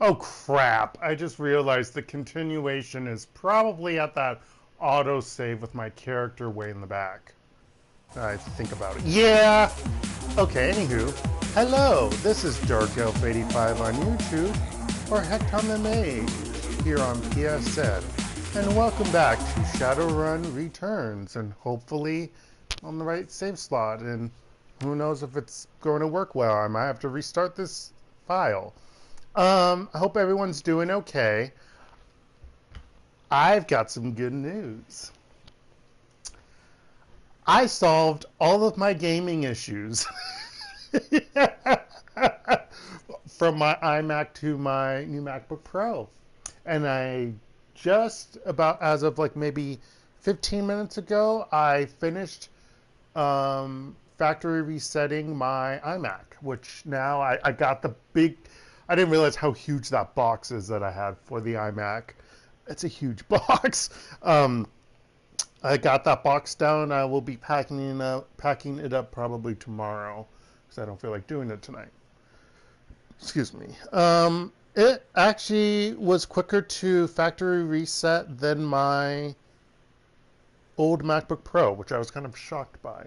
Oh crap, I just realized the continuation is probably at that autosave with my character way in the back. I think about it. Yeah! Okay, anywho. Hello, this is DarkElf85 on YouTube, or HektontheMage's here on PSN. And welcome back to Shadowrun Returns, and hopefully on the right save slot. And who knows if it's going to work well. I might have to restart this file. I hope everyone's doing okay. I've got some good news. I solved all of my gaming issues from my iMac to my new MacBook Pro. And I just about, as of like maybe 15 minutes ago, I finished factory resetting my iMac, which now I got the big, I didn't realize how huge that box is that I had for the iMac. It's a huge box. I got that box down. I will be packing it up probably tomorrow because I don't feel like doing it tonight. Excuse me. It actually was quicker to factory reset than my old MacBook Pro, which I was kind of shocked by.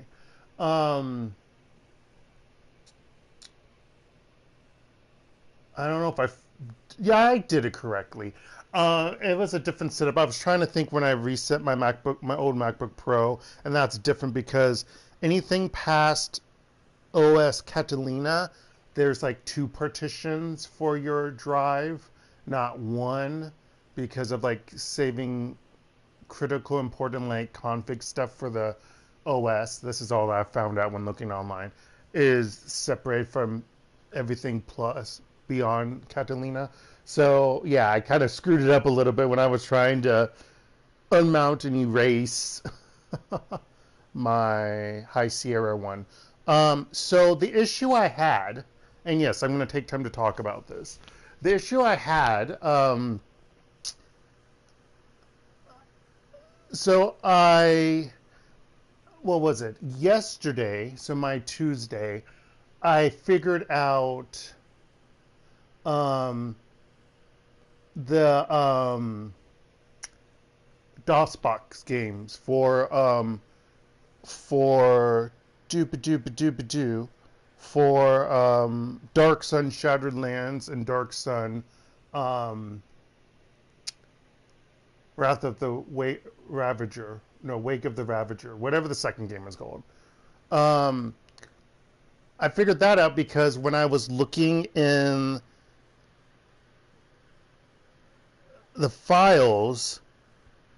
I don't know if yeah, I did it correctly. It was a different setup. I was trying to think when I reset my old MacBook Pro, and that's different because anything past OS Catalina, there's like 2 partitions for your drive, not 1, because of like saving critical important like config stuff for the OS. This is all I found out when looking online, is separated from everything plus beyond Catalina. So yeah, I kind of screwed it up a little bit when I was trying to unmount and erase my High Sierra one. So the issue I had, and yes, I'm going to take time to talk about this. The issue I had, so what was it? Yesterday, so my Tuesday, I figured out the DOSBox games for Dark Sun Shattered Lands and Dark Sun Wrath of the Ravager. No, Wake of the Ravager. Whatever the second game is called. I figured that out because when I was looking in the files,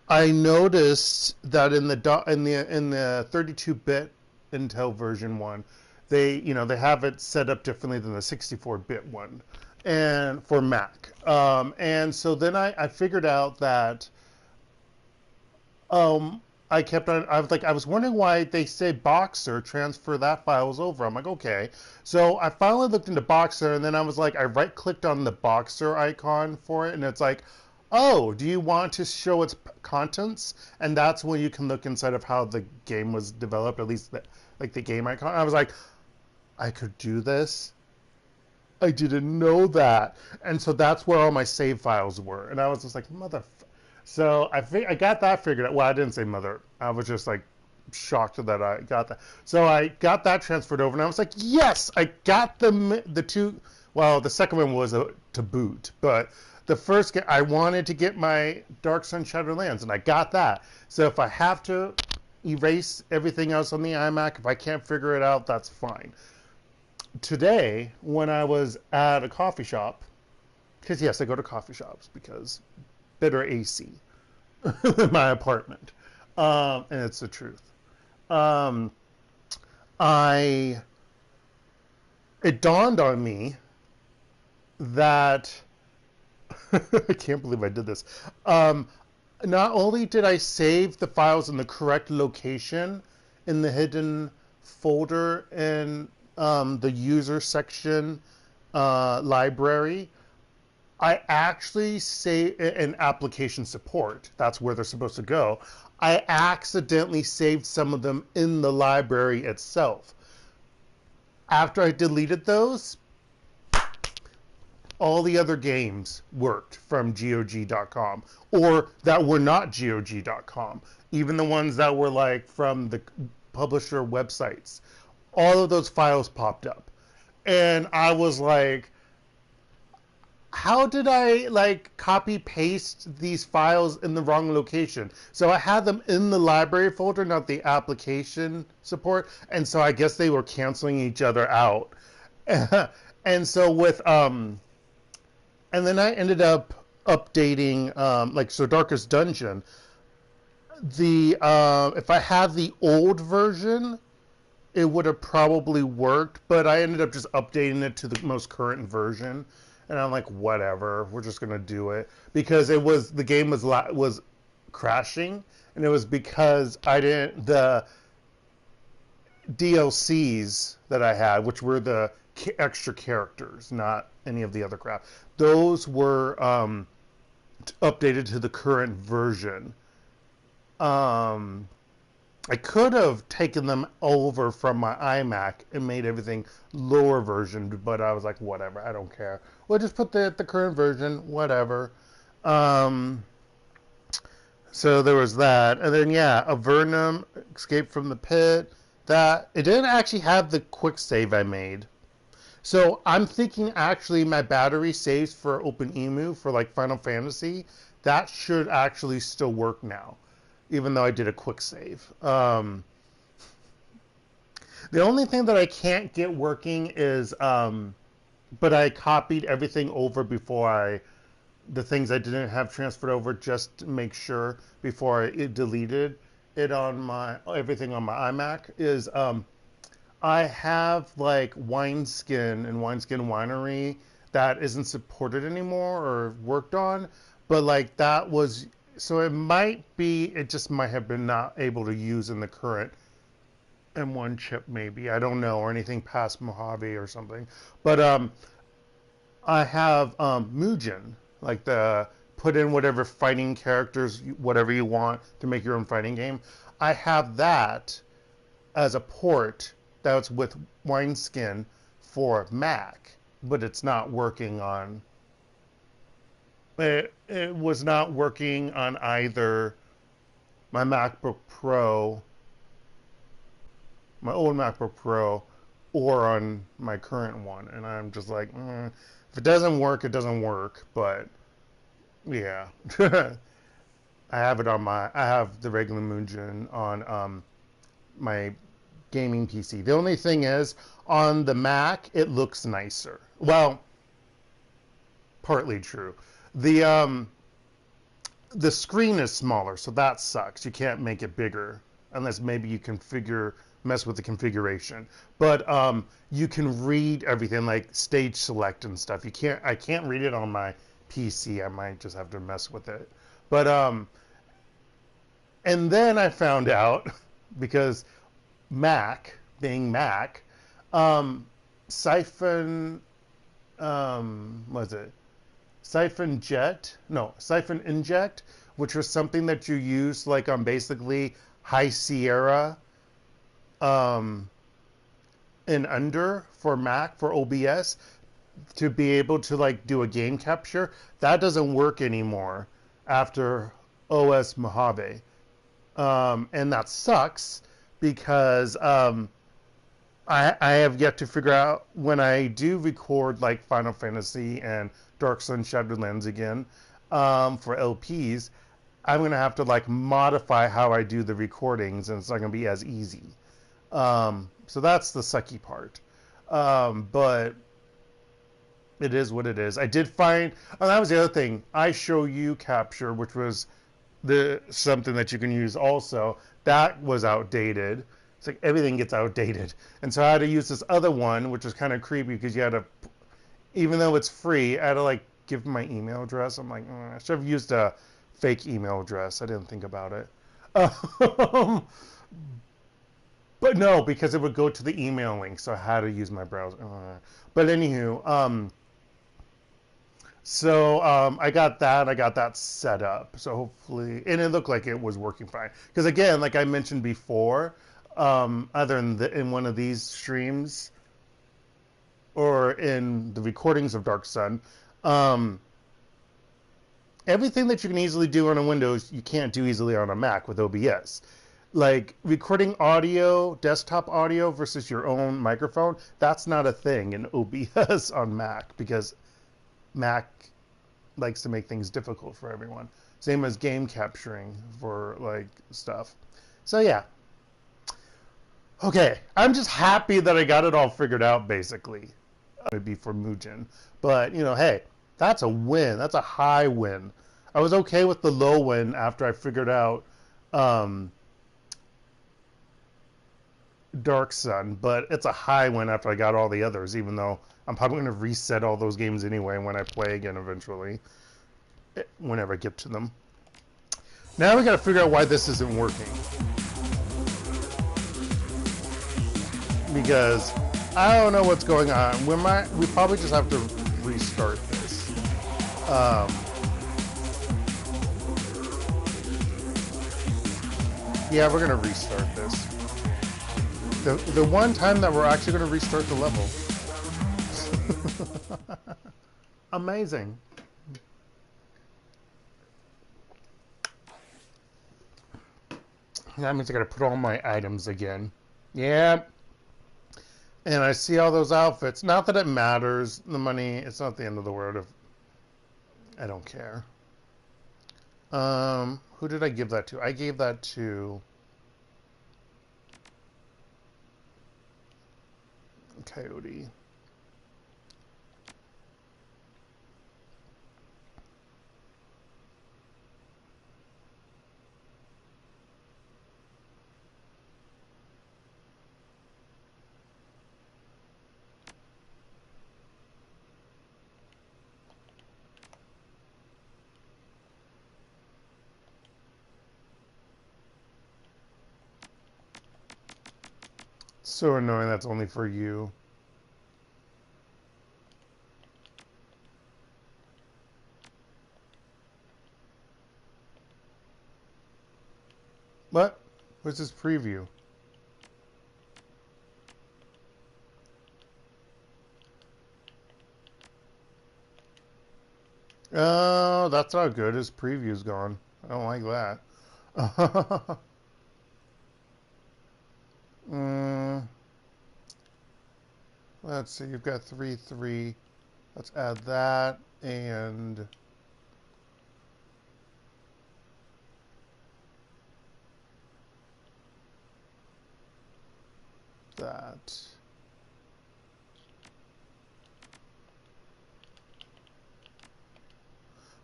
I noticed that in the 32-bit Intel version one, they have it set up differently than the 64-bit one, and for Mac. And so then I figured out that I was wondering why they say Boxer, transfer that files over. I'm like, okay. So I finally looked into Boxer, and then I was like, I right-clicked on the Boxer icon for it, and it's like, oh, do you want to show its contents? And that's when you can look inside of how the game was developed, at least the game icon. I was like, I could do this? I didn't know that. And so that's where all my save files were. And I was just like, So I got that figured out. Well, I didn't say mother. I was just like shocked that I got that. So I got that transferred over, and I was like, yes, I got the 2. Well, the second one was to boot, but the first game, I wanted to get my Dark Sun Shattered Lands, and I got that. So if I have to erase everything else on the iMac, if I can't figure it out, that's fine. Today, when I was at a coffee shop, because yes, I go to coffee shops because better AC in my apartment, and it's the truth. It dawned on me that I can't believe I did this. Not only did I save the files in the correct location in the hidden folder in the user section library, I actually say in application support, that's where they're supposed to go. I accidentally saved some of them in the library itself. After I deleted those, all the other games worked from GOG.com, or that were not GOG.com, even the ones that were like from the publisher websites. All of those files popped up. And I was like, how did I like copy paste these files in the wrong location? So I had them in the library folder, not the application support. And so I guess they were canceling each other out. And so with and then I ended up updating like so Darkest Dungeon. The if I had the old version, it would have probably worked, but I ended up just updating it to the most current version. And I'm like, whatever, we're just gonna do it because it was the game was crashing, and it was because I didn't the DLCs that I had, which were the extra characters, not any of the other crap. Those were updated to the current version. I could have taken them over from my iMac and made everything lower version, but I was like, whatever, I don't care. We'll just put the current version, whatever. So there was that. And then, yeah, Avernum, Escape from the Pit. That it didn't actually have the quick save I made. So I'm thinking actually my battery saves for OpenEMU for like Final Fantasy, that should actually still work now, even though I did a quick save. The only thing that I can't get working is, but I copied everything over before the things I didn't have transferred over just to make sure before I deleted it on everything on my iMac is, I have like Wineskin and Wineskin Winery that isn't supported anymore or worked on, but like that was, so it just might have been not able to use in the current M1 chip maybe, I don't know, or anything past Mojave or something. But I have Mugen, like the put in whatever fighting characters, whatever you want to make your own fighting game. I have that as a port that's with Wineskin for Mac, but it's not working on. It was not working on either my MacBook Pro, my old MacBook Pro, or on my current one. And I'm just like, if it doesn't work, it doesn't work. But yeah, I have it on I have the regular Mugen on my gaming PC. The only thing is, on the Mac, it looks nicer. Well, partly true. The screen is smaller, so that sucks. You can't make it bigger unless maybe you mess with the configuration. But you can read everything like stage select and stuff. I can't read it on my PC. I might just have to mess with it. But and then I found out because Mac, being Mac, Siphon, was it Siphon Jet? No, Siphon Inject, which was something that you use like on basically High Sierra, and under for Mac for OBS to be able to like do a game capture. That doesn't work anymore after OS Mojave, and that sucks. Because I have yet to figure out when I do record like Final Fantasy and Dark Sun Shadowlands again for LPs, I'm going to have to like modify how I do the recordings, and it's not going to be as easy. So that's the sucky part. But it is what it is. I did find, oh, that was the other thing. I Show You Capture, which was something that you can use also. That was outdated. It's like everything gets outdated. And so I had to use this other one, which was kind of creepy because you had to, even though it's free, I had to like give my email address. I'm like, I should have used a fake email address. I didn't think about it. But no, because it would go to the email link, so I had to use my browser. But anywho, so I got that set up. So hopefully, and it looked like it was working fine. Because again, like I mentioned before, either in one of these streams or in the recordings of Dark Sun, Um, everything that you can easily do on a Windows, you can't do easily on a Mac with OBS. Like recording audio, desktop audio versus your own microphone, that's not a thing in OBS on Mac because Mac likes to make things difficult for everyone. Same as game capturing for like stuff. So yeah. Okay, I'm just happy that I got it all figured out basically. Maybe for Mugen. But, you know, hey, that's a win. That's a high win. I was okay with the low win after I figured out Dark Sun, but it's a high win after I got all the others, even though I'm probably going to reset all those games anyway when I play again eventually, whenever I get to them. Now we got to figure out why this isn't working. Because I don't know what's going on. We probably just have to restart this. Yeah, we're gonna restart this. The one time that we're actually gonna restart the level. Amazing. That means I gotta put all my items again. Yeah. And I see all those outfits. Not that it matters. The money, it's not the end of the world. I don't care. Who did I give that to? I gave that to Coyote. So annoying that's only for you. What? What's this preview? Oh, that's not good. His preview's gone. I don't like that. Let's see, you've got 3, 3. Let's add that and that.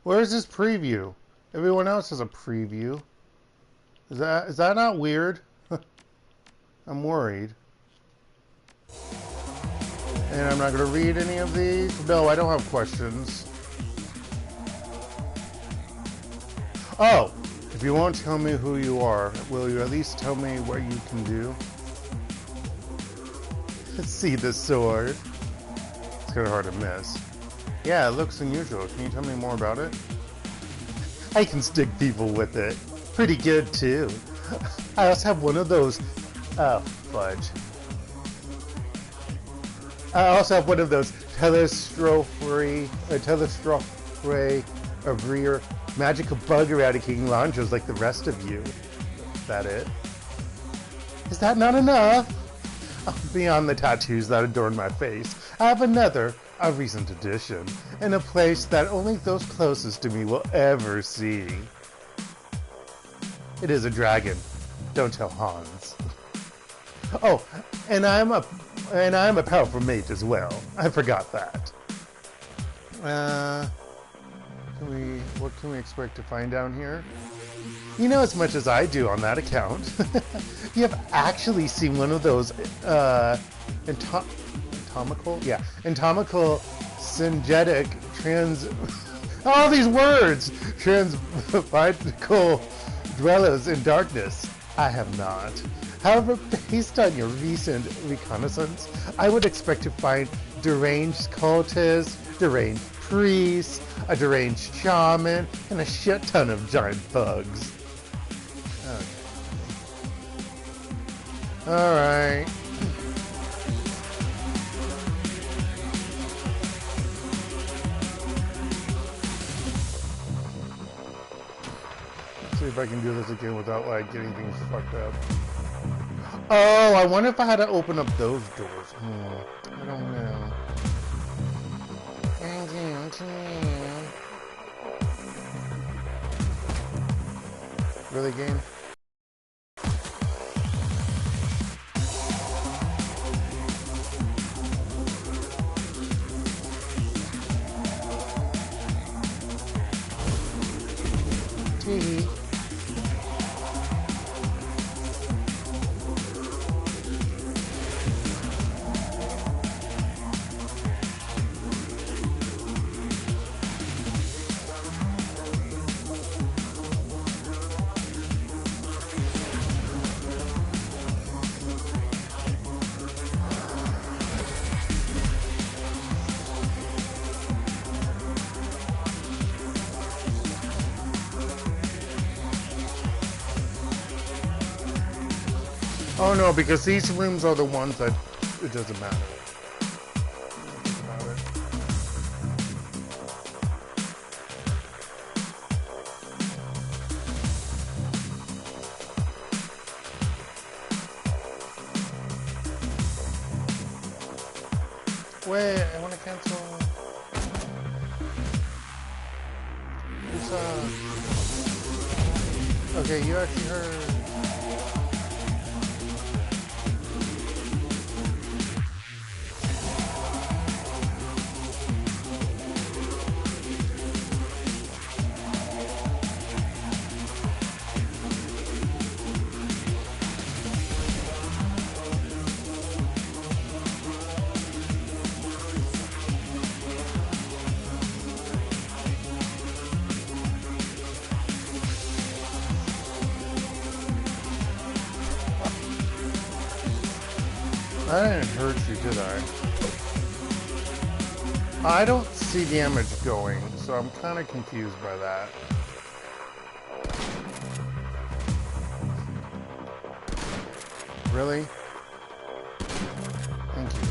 Where's this preview? Everyone else has a preview. Is that not weird? I'm worried. And I'm not going to read any of these. No, I don't have questions. Oh, if you won't tell me who you are, will you at least tell me what you can do? See the sword. It's kind of hard to miss. Yeah, it looks unusual. Can you tell me more about it? I can stick people with it. Pretty good, too. I also have one of those... Oh, fudge. I also have one of those telestrophe of rear magical bug eradicating launchers like the rest of you. Is that it? Is that not enough? Beyond the tattoos that adorn my face, I have another, a recent addition, in a place that only those closest to me will ever see. It is a dragon. Don't tell Hans. Oh, and I'm a powerful mage as well. I forgot that. What can we expect to find down here? You know as much as I do on that account. You have actually seen one of those anatomical syngetic all these words! Transvital dwellers in darkness. I have not. However, based on your recent reconnaissance, I would expect to find deranged cultists, deranged priests, a deranged shaman, and a shit ton of giant bugs. Okay. Alright. See if I can do this again without like getting things fucked up. Oh, I wonder if I had to open up those doors. I don't know. Really, game? Tee. Oh no, because these rooms are the ones that it doesn't matter. About it. Wait, I want to cancel. Okay, you actually heard. I didn't hurt you, did I? I don't see damage going, so I'm kind of confused by that. Really? Thank you.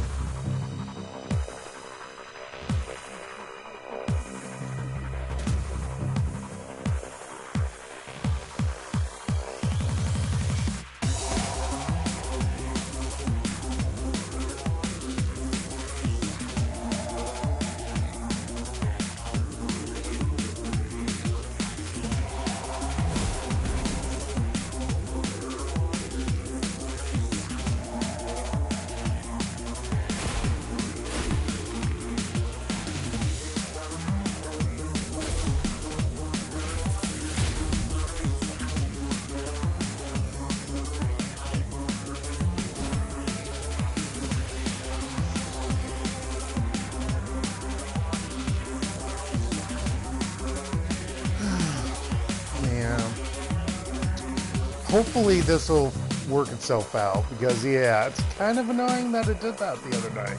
Hopefully this will work itself out, because yeah, it's kind of annoying that it did that the other night.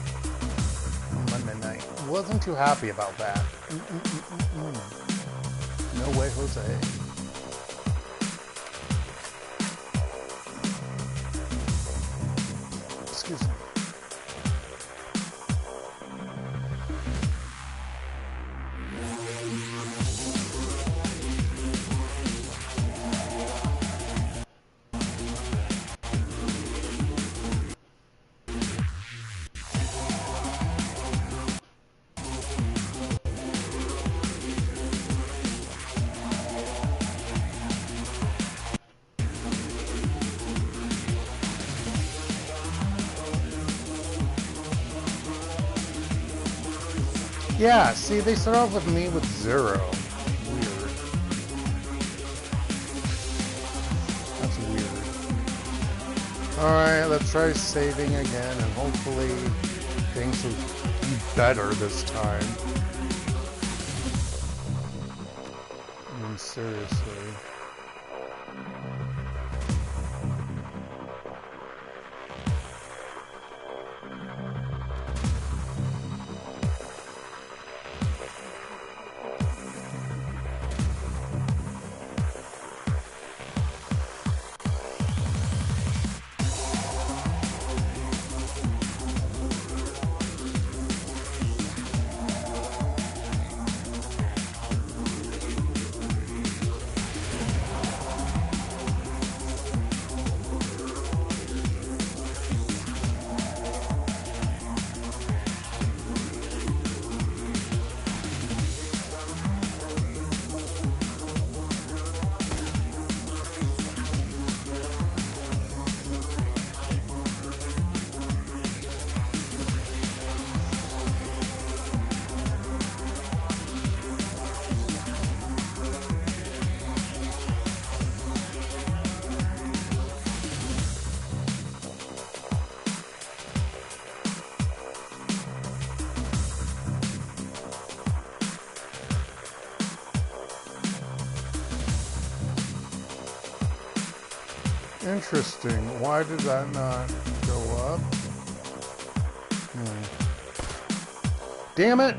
Monday night. Wasn't too happy about that. No way, Jose. Excuse me. Yeah, see, they start off with me with 0. Weird. That's weird. Alright, let's try saving again, and hopefully things will be better this time. I mean, seriously. Interesting. Why did that not go up? Damn it!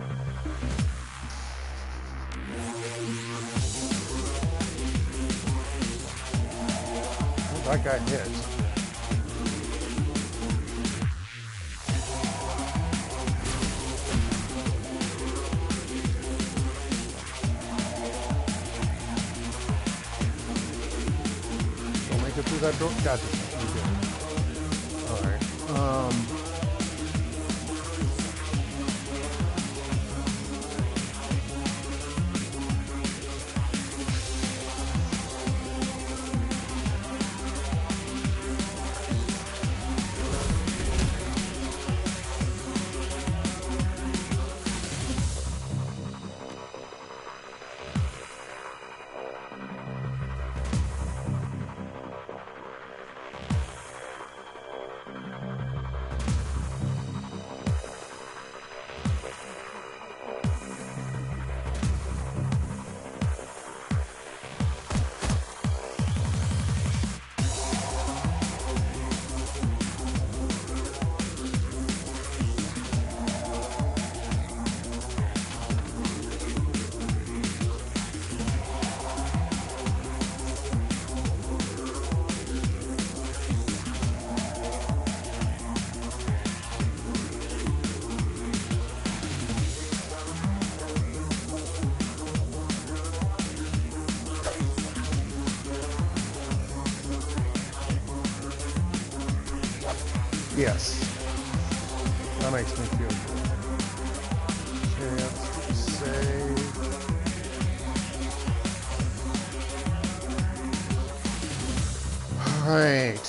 Oh, that got hit. Don't make it through that door. Gotcha. We did. Alright. Yes. That makes me feel good. Okay, let's save. All right.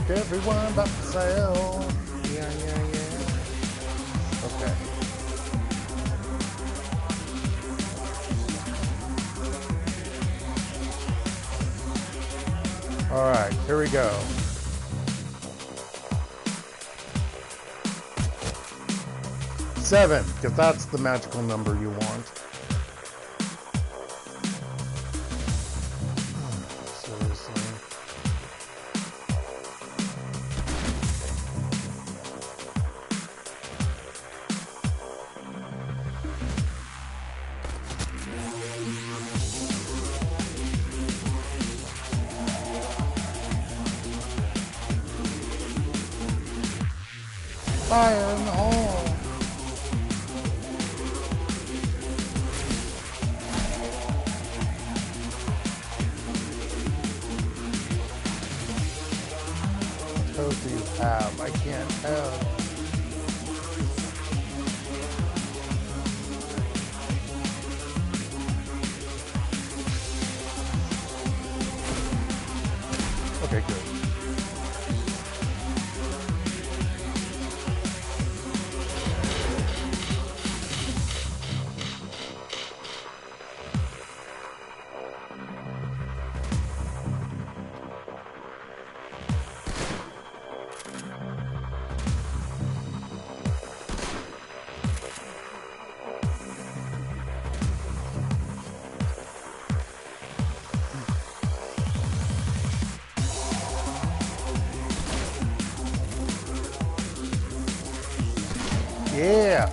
Everyone about to sell. Yeah. Okay. All right, here we go. Seven, because that's the magical number you want. Fire in the hole. code do you have? I can't tell. Okay, good. Yeah.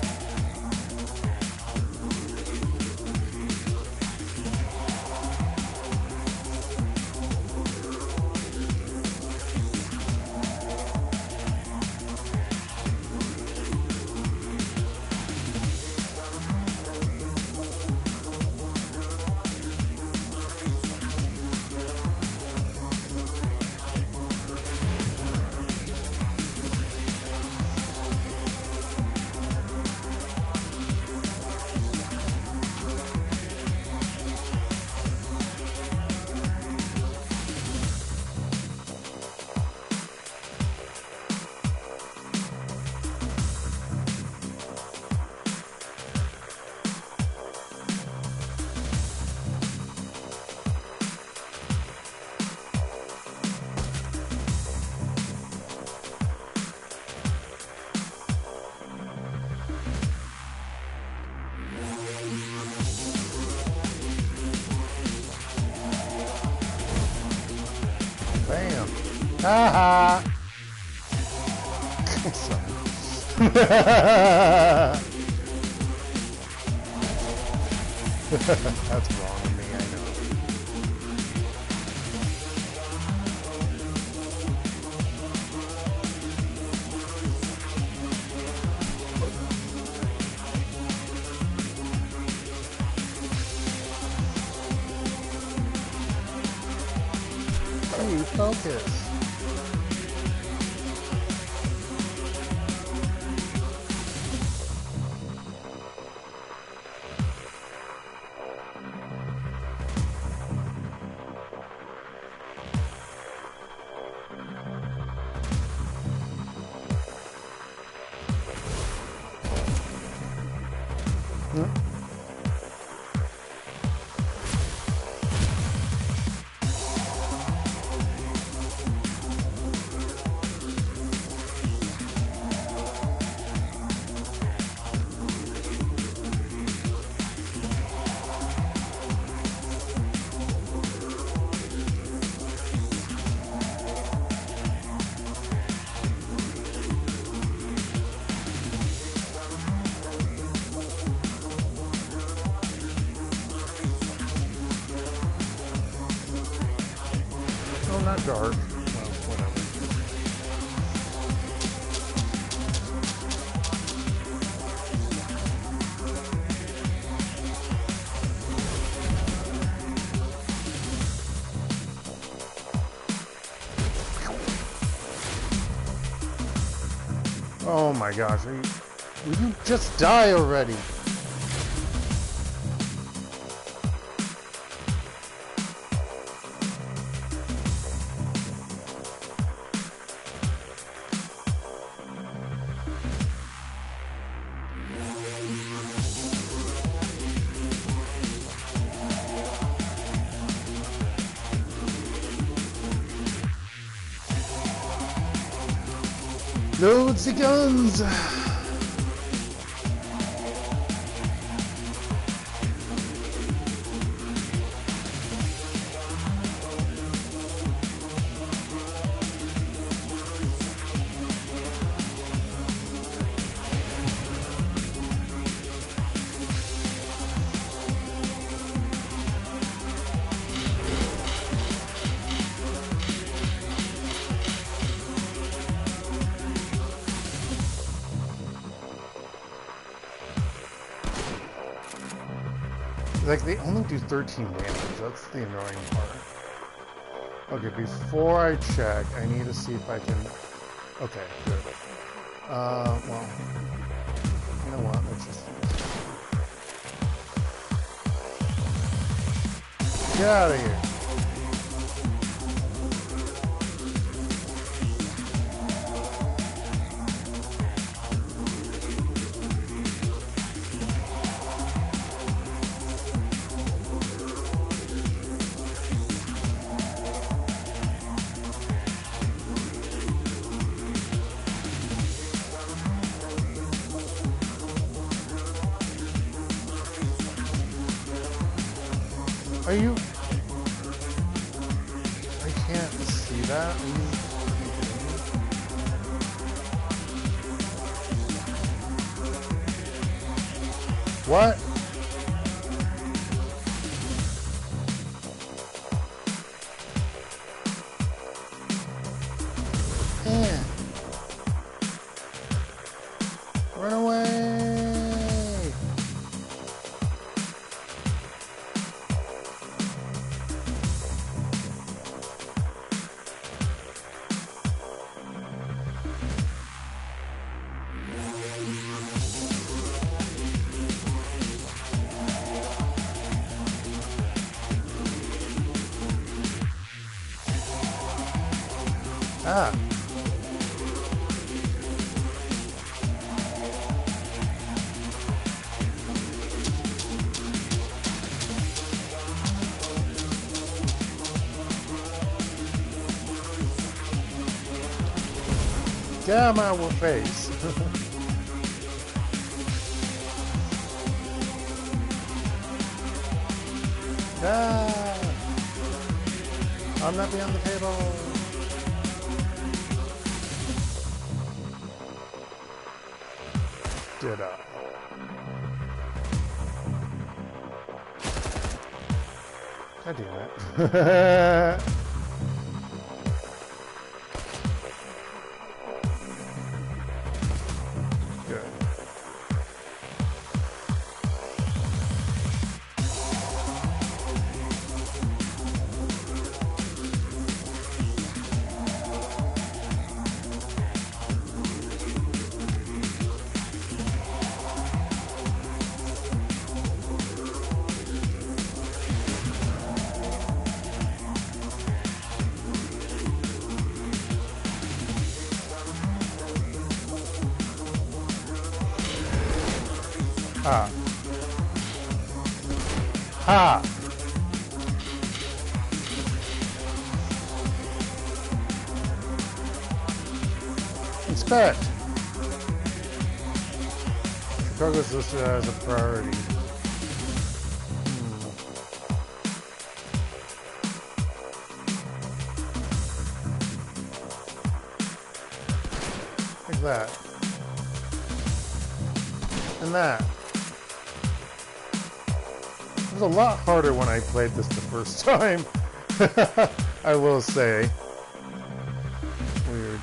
Bam. Haha. That's wrong with me, I know. Hey, focus. Oh, not dark. Well, whatever. Oh my gosh, will you just die already? Load the guns! Like, they only do 13 damage. That's the annoying part. Okay, before I check, I need to see if I can Okay, good. Well, you know what? Let's just get out of here. Are you? I can't see that. Are you? What? Man. Run away. Ah. Get out of my face. Ah. I'm not beyond the table. Did I? God damn it. Good. Ha. Ha. Inspect. Chicago is listed as a priority. Like that. And that. It was a lot harder when I played this the first time. I will say. Weird.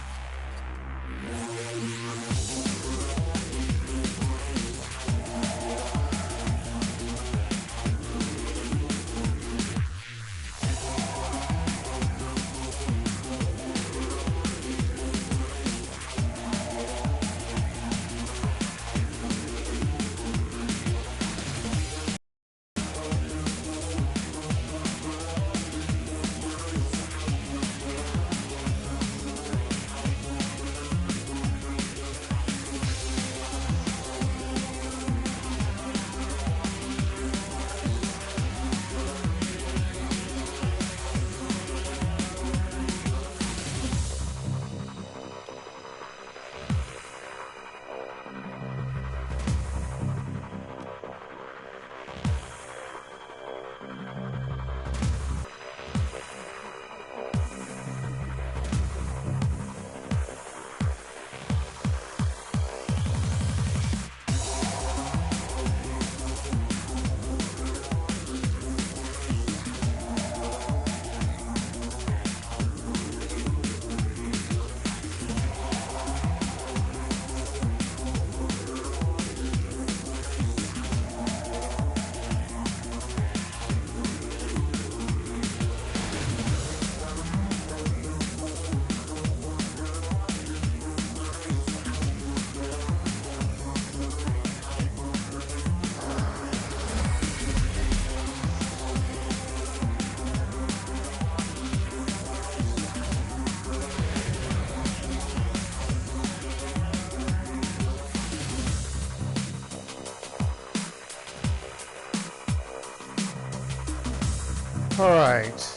All right.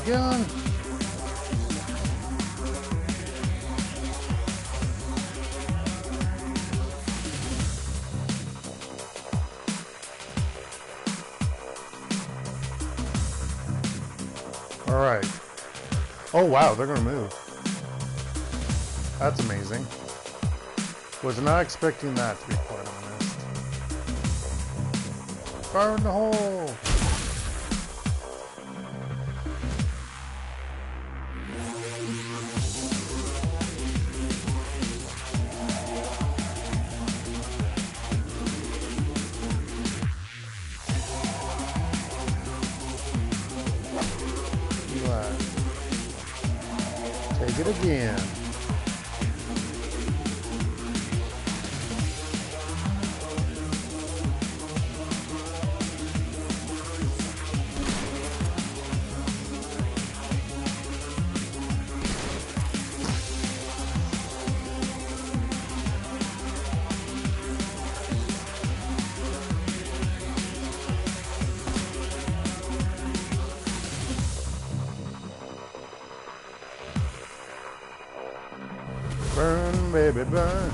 Gun. All right. Oh wow, they're gonna move. That's amazing. Was not expecting that, to be quite honest. Fire in the hole. Take it again. Burn, baby, burn.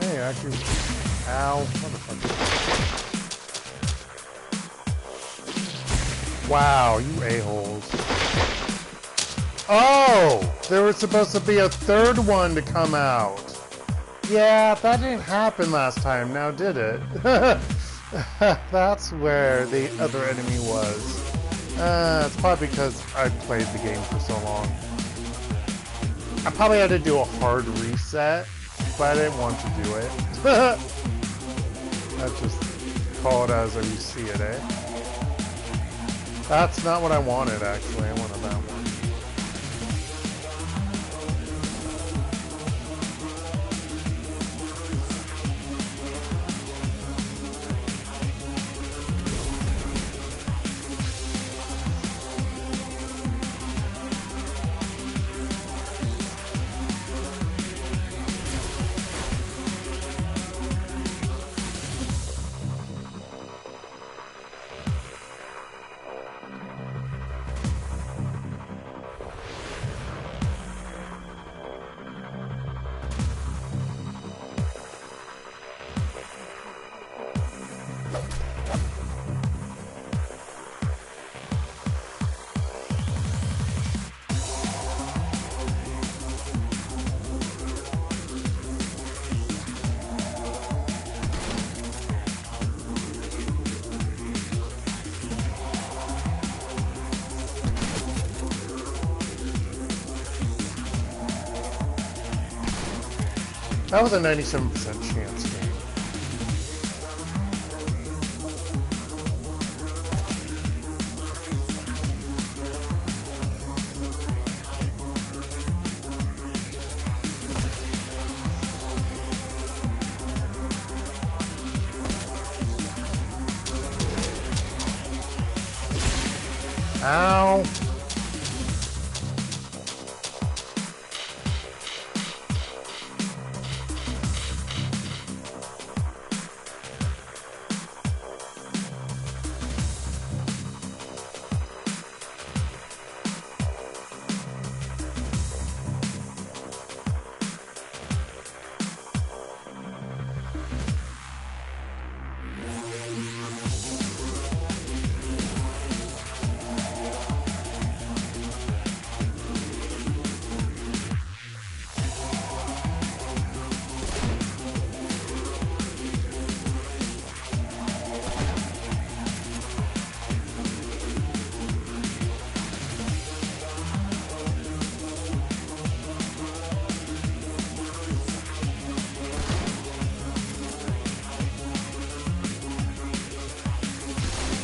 Hey, actually, ow, motherfucker. Wow, you a-holes. Oh, there was supposed to be a third one to come out. Yeah, that didn't happen last time, now did it? That's where the other enemy was. It's probably because I've played the game for so long. I probably had to do a hard reset, but I didn't want to do it. Let's just call it as you see it, eh? That's not what I wanted, actually. I wanted that one. That was a 97% chance game. Ow!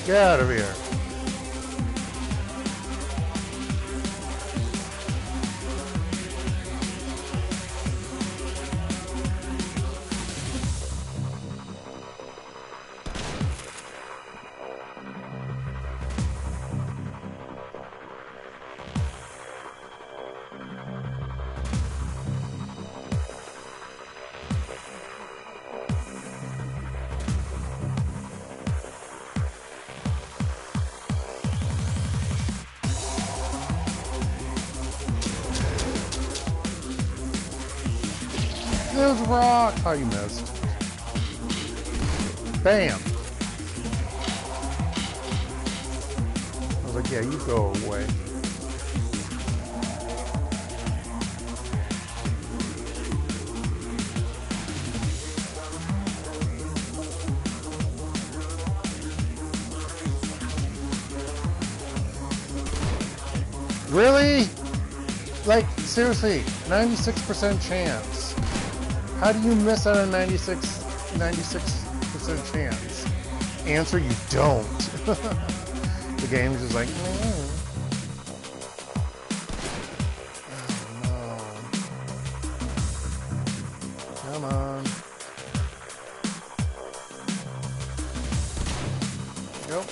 Get out of here. There's rock! Oh, you missed. Bam! I was like, yeah, you go away. Really? Like, seriously, 96% chance. How do you miss out on 96% chance? Answer, you don't. The game's just like, oh no. Come on. Go.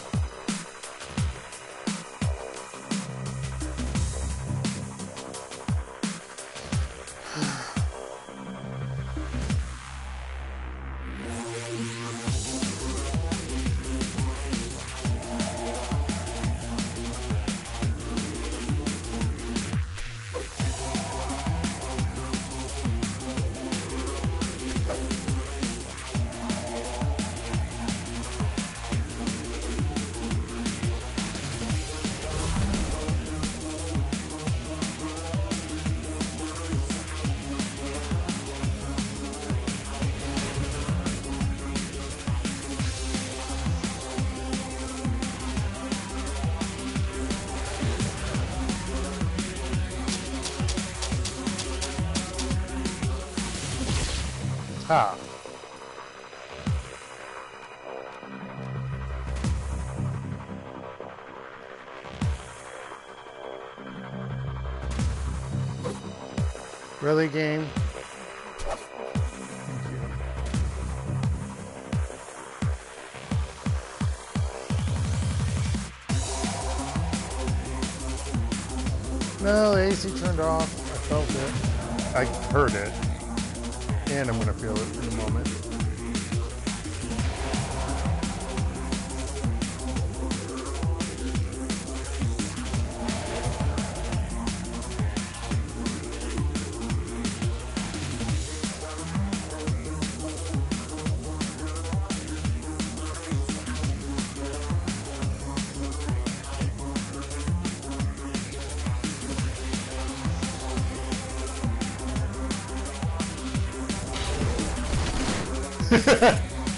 Ha. Really, game? No, the AC turned off. I felt it. I heard it. And I'm gonna feel it in a moment.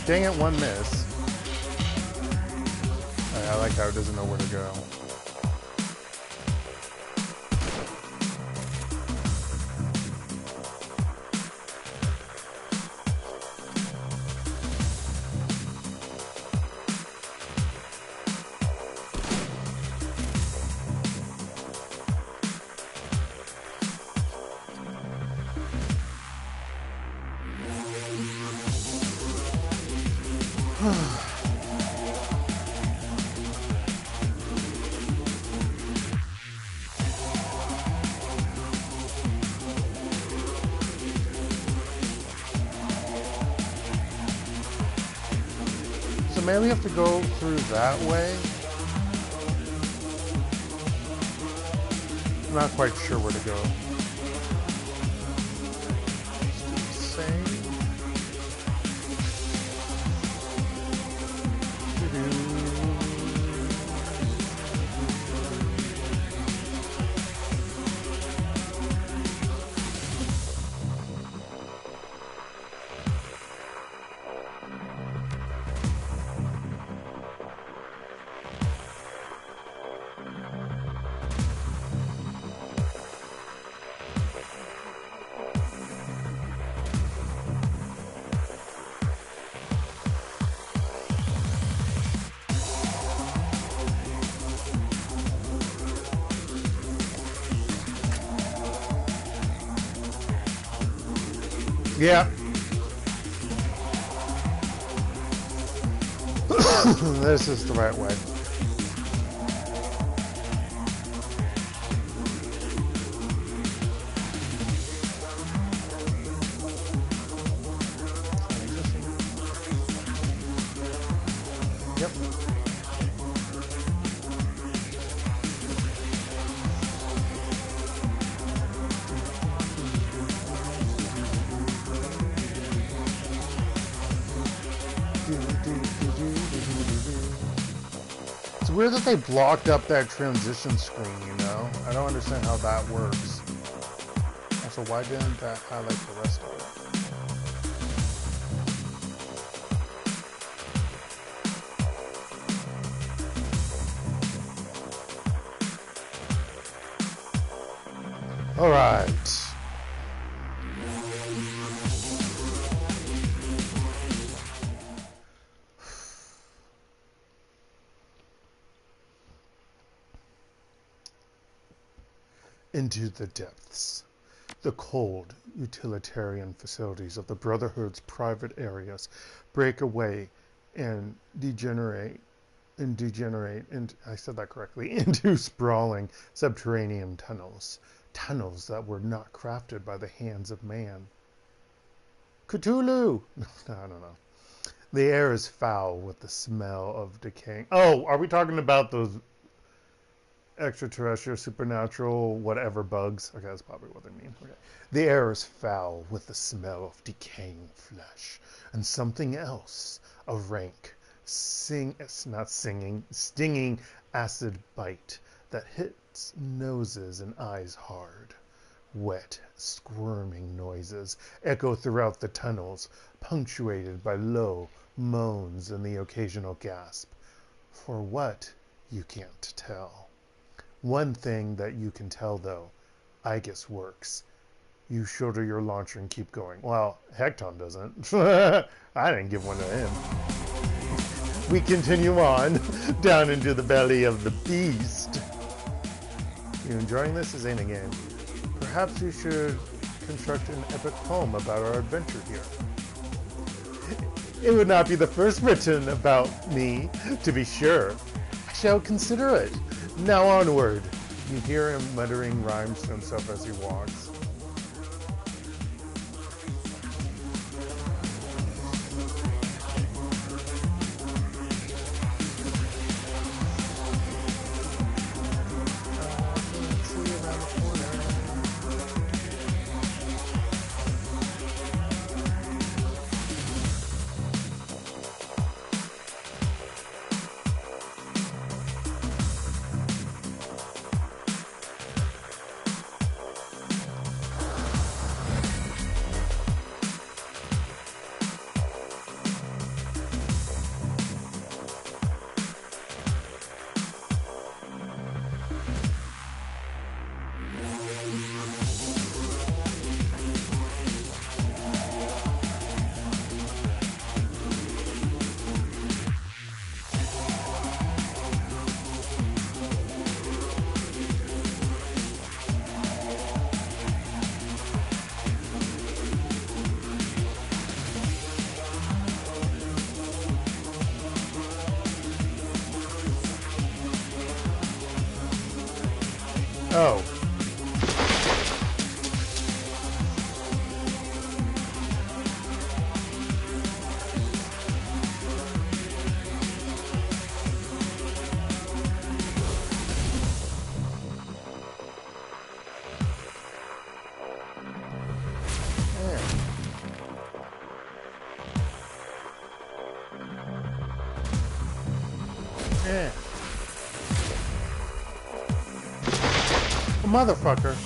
Dang it, one miss. I like how it doesn't know where to go. So maybe we have to go through that way. I'm not quite sure where to go. Yeah. This is the right way. Yep. It's weird that they blocked up that transition screen, you know? I don't understand how that works. Also, why didn't that highlight the rest of it? All right. Into the depths, the cold, utilitarian facilities of the Brotherhood's private areas break away and degenerate, I said that correctly, into sprawling subterranean tunnels. Tunnels that were not crafted by the hands of man. Cthulhu! I don't know. The air is foul with the smell of decaying. Oh, are we talking about those extraterrestrial, supernatural, whatever bugs? Okay, that's probably what they mean. Okay. The air is foul with the smell of decaying flesh and something else, a rank, stinging acid bite that hits noses and eyes hard. Wet, squirming noises echo throughout the tunnels, punctuated by low moans and the occasional gasp. For what, you can't tell. One thing that you can tell, though, I guess works. You shoulder your launcher and keep going. Well, Hekton doesn't. I didn't give one to him. We continue on down into the belly of the beast. You enjoying this? This ain't a game. Perhaps you should construct an epic poem about our adventure here. It would not be the first written about me, to be sure. I shall consider it. Now onward. You hear him muttering rhymes to himself as he walks. Oh. Yeah. Motherfucker.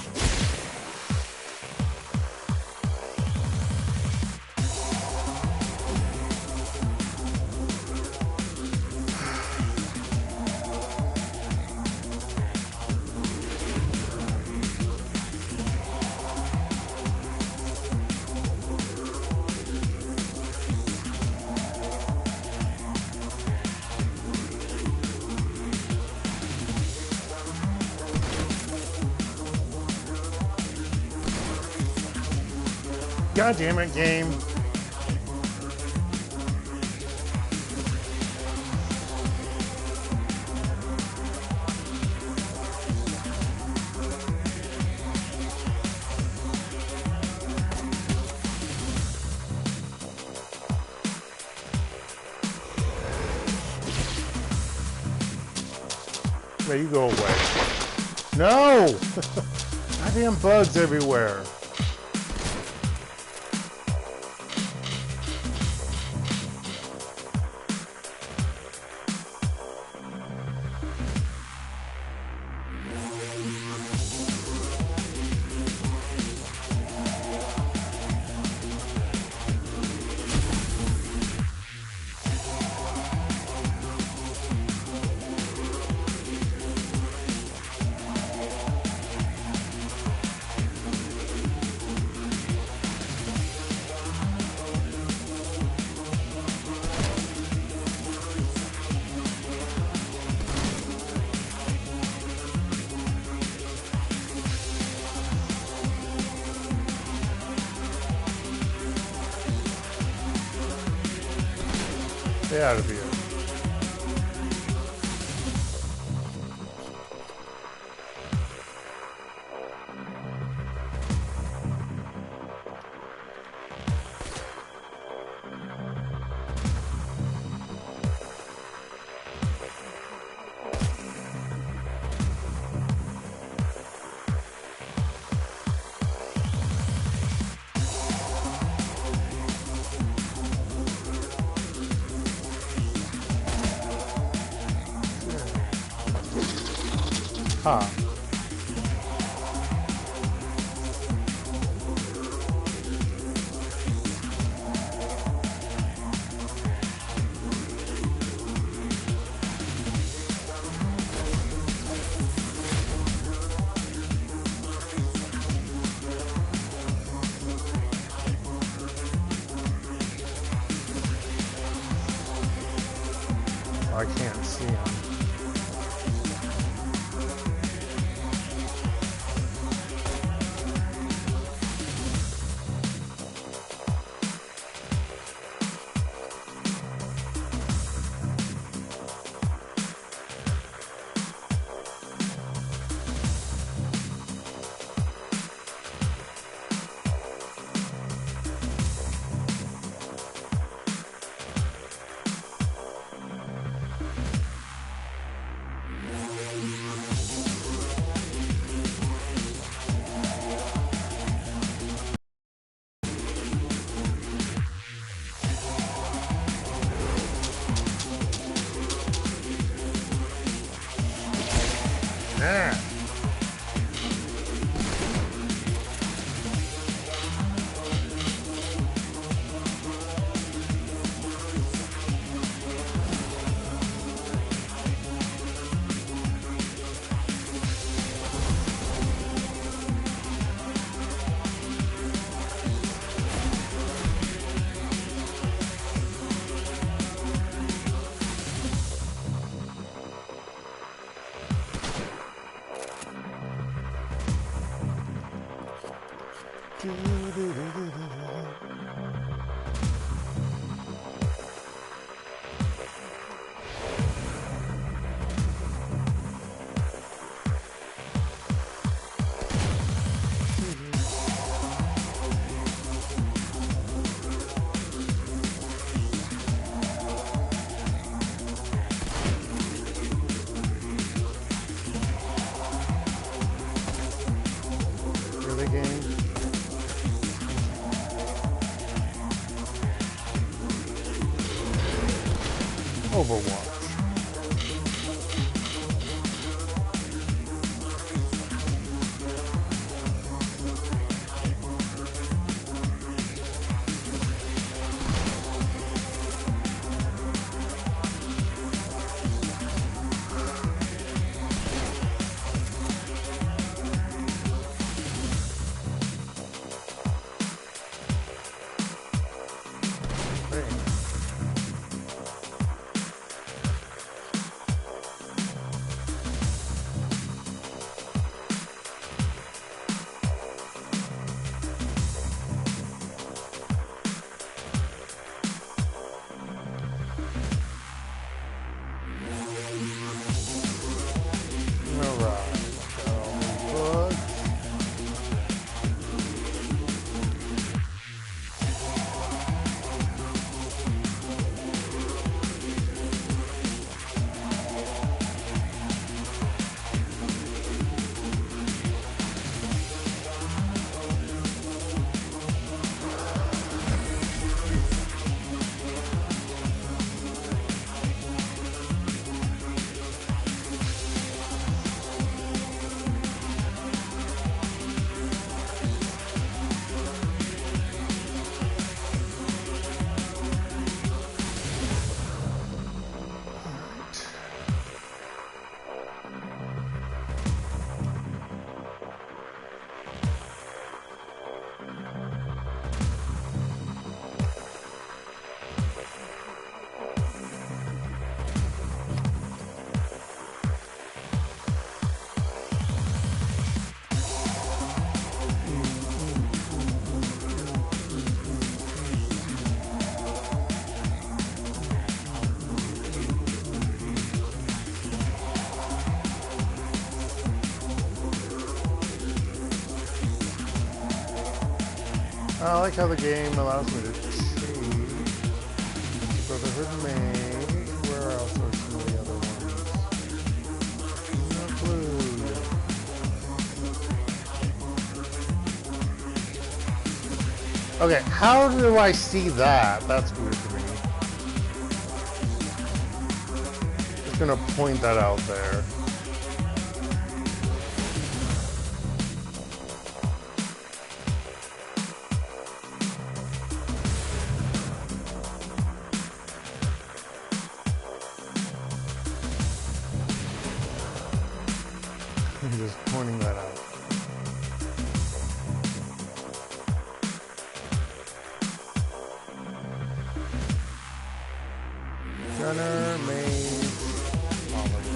God damn it, game. Wait, you go away. No! Goddamn bugs everywhere. Get out of here. Huh. I can't see him. Overwatch. I like how the game allows me to cheat. Brotherhood Mage. Where else are some of the other ones? No clue. Okay, how do I see that? That's weird to me. Just gonna point that out there. Just pointing that out. Gunner, Mage, Oliver.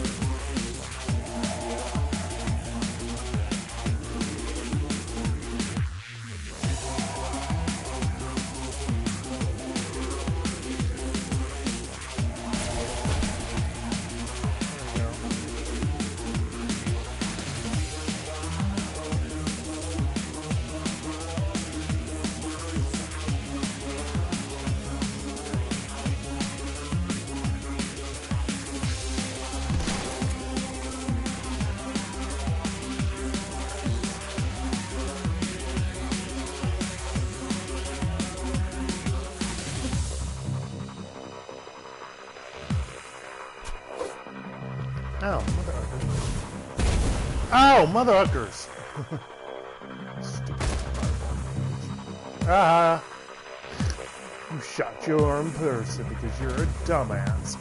Ow, mother uckers! Stupid fireball. Ah! You shot your own person because you're a dumbass.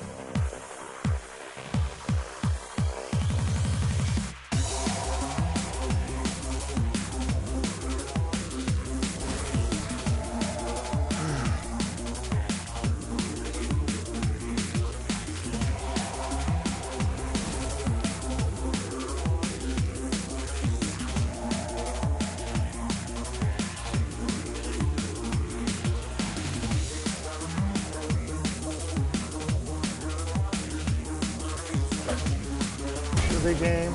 of the game.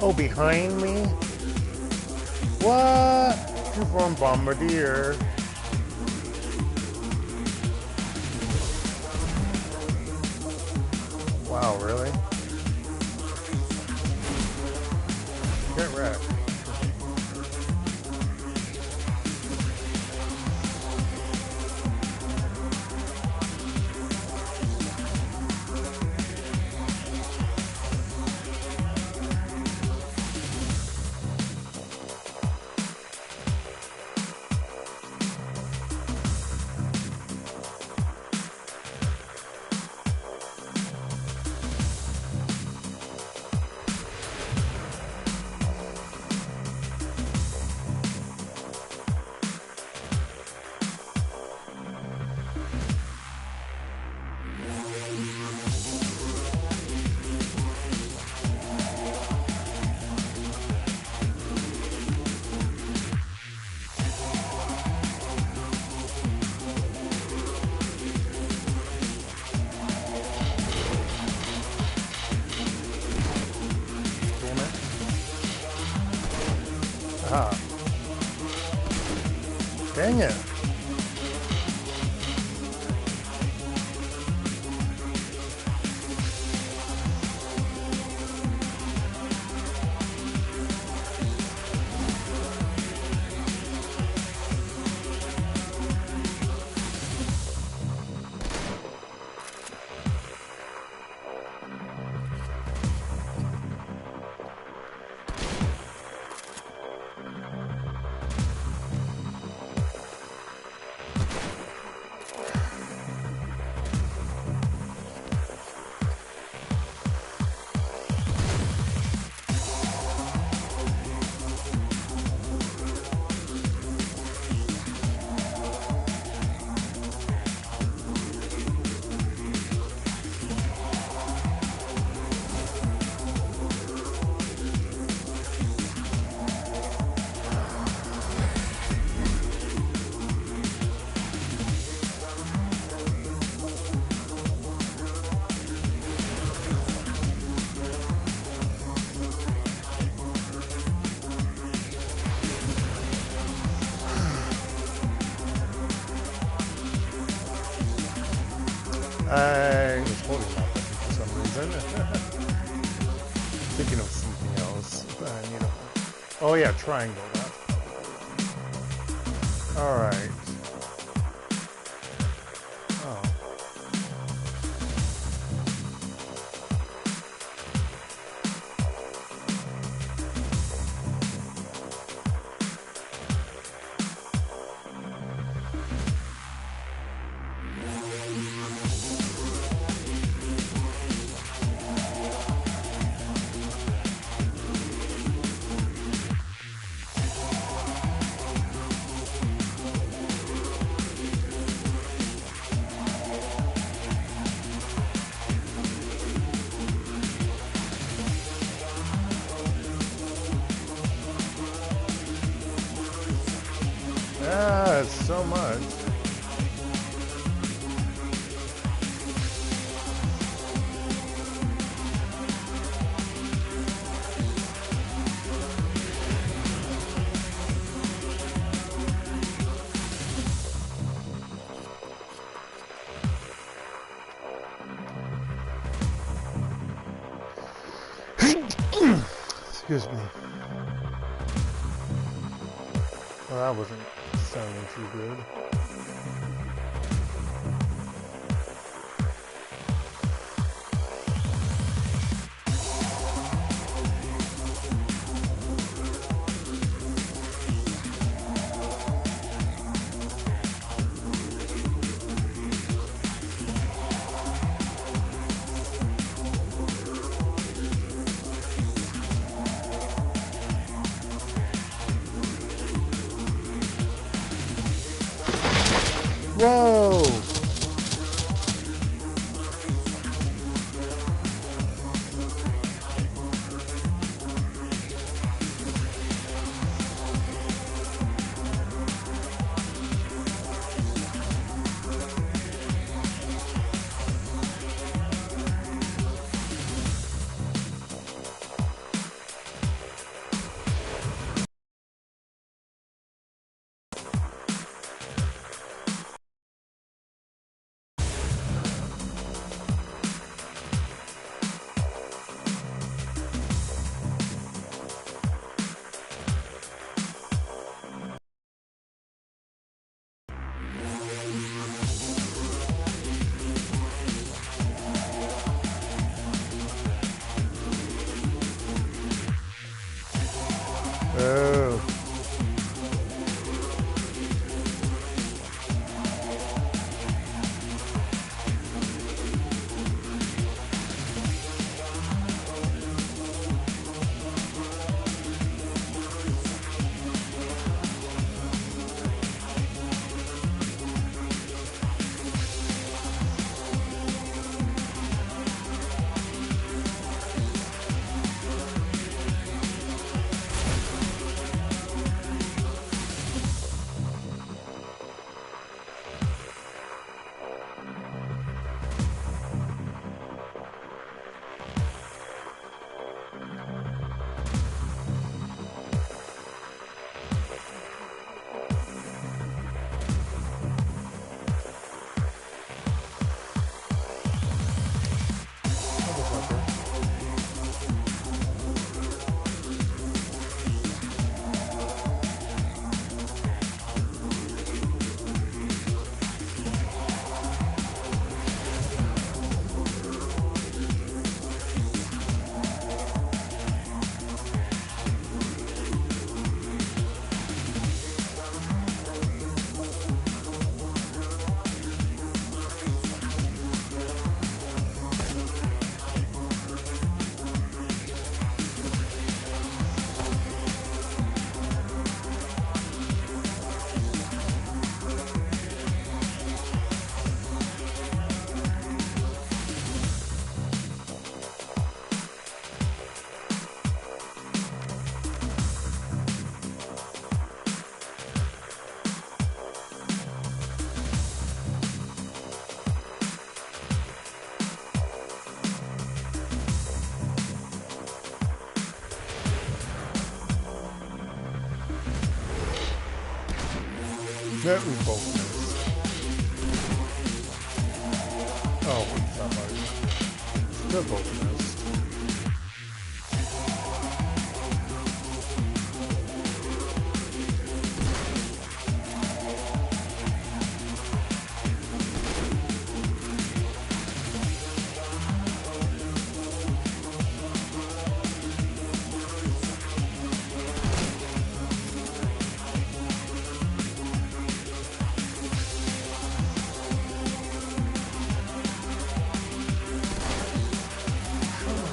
Oh, behind me? What? You're from Bombardier. Wow, really? Get wrecked. Ah. Dang it. I was holding that for some reason. Thinking of something else. You know. Oh yeah, triangle. That's all right. Oh. Ah, it's so much. Excuse me. Well, that wasn't sounding too good. Whoa! Oh. That we both missed. Oh, somebody. They're both missed.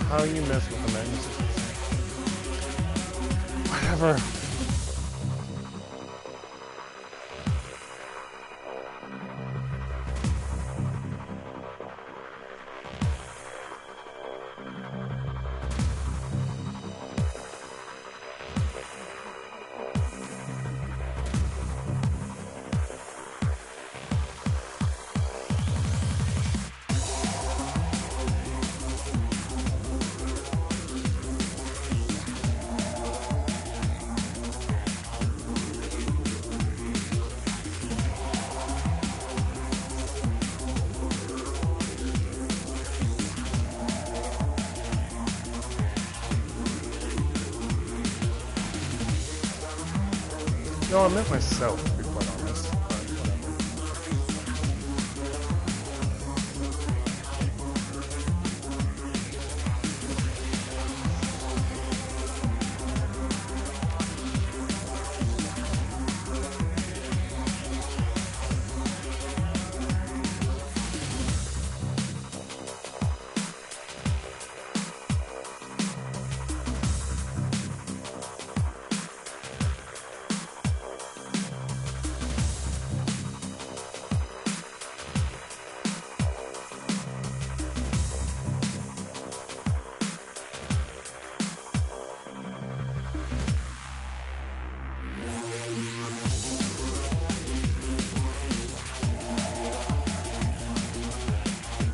How you mess with the magnetism? Whatever. No, I meant myself, to be quite honest. But whatever.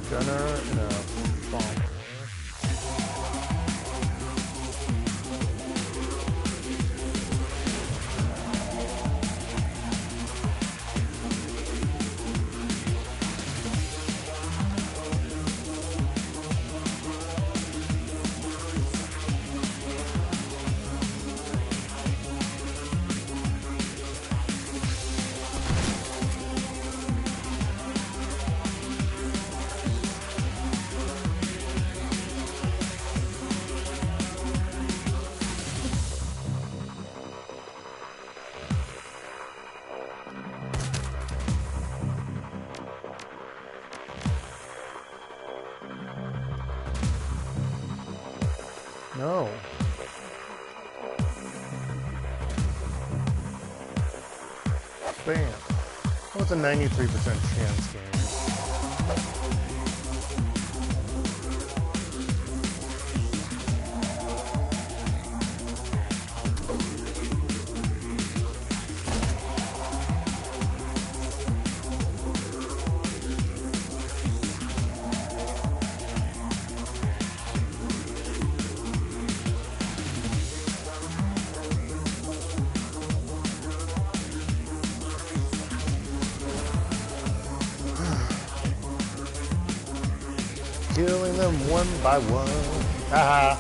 Gunner and a follower. No. Bam. That was a 93% chance game. Killing them one by one. Haha.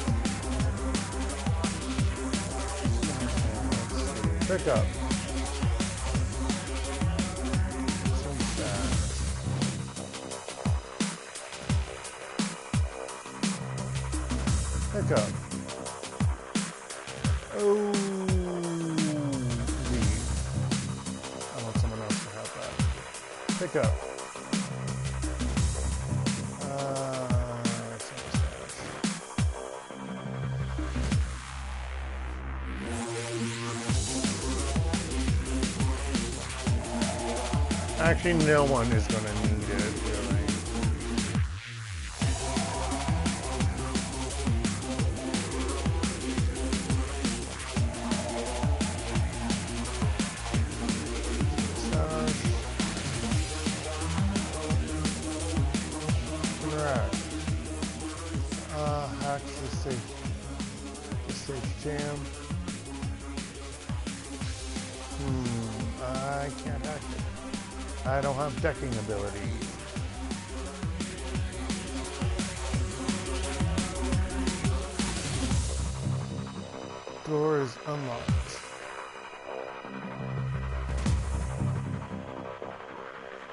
Pick up. Pick up. Oh, leave. I want someone else to have that. Pick up. Actually, no one is going to need it, really. Interact. Hacks the safe jam. I can't hack it. I don't have decking ability. Door is unlocked.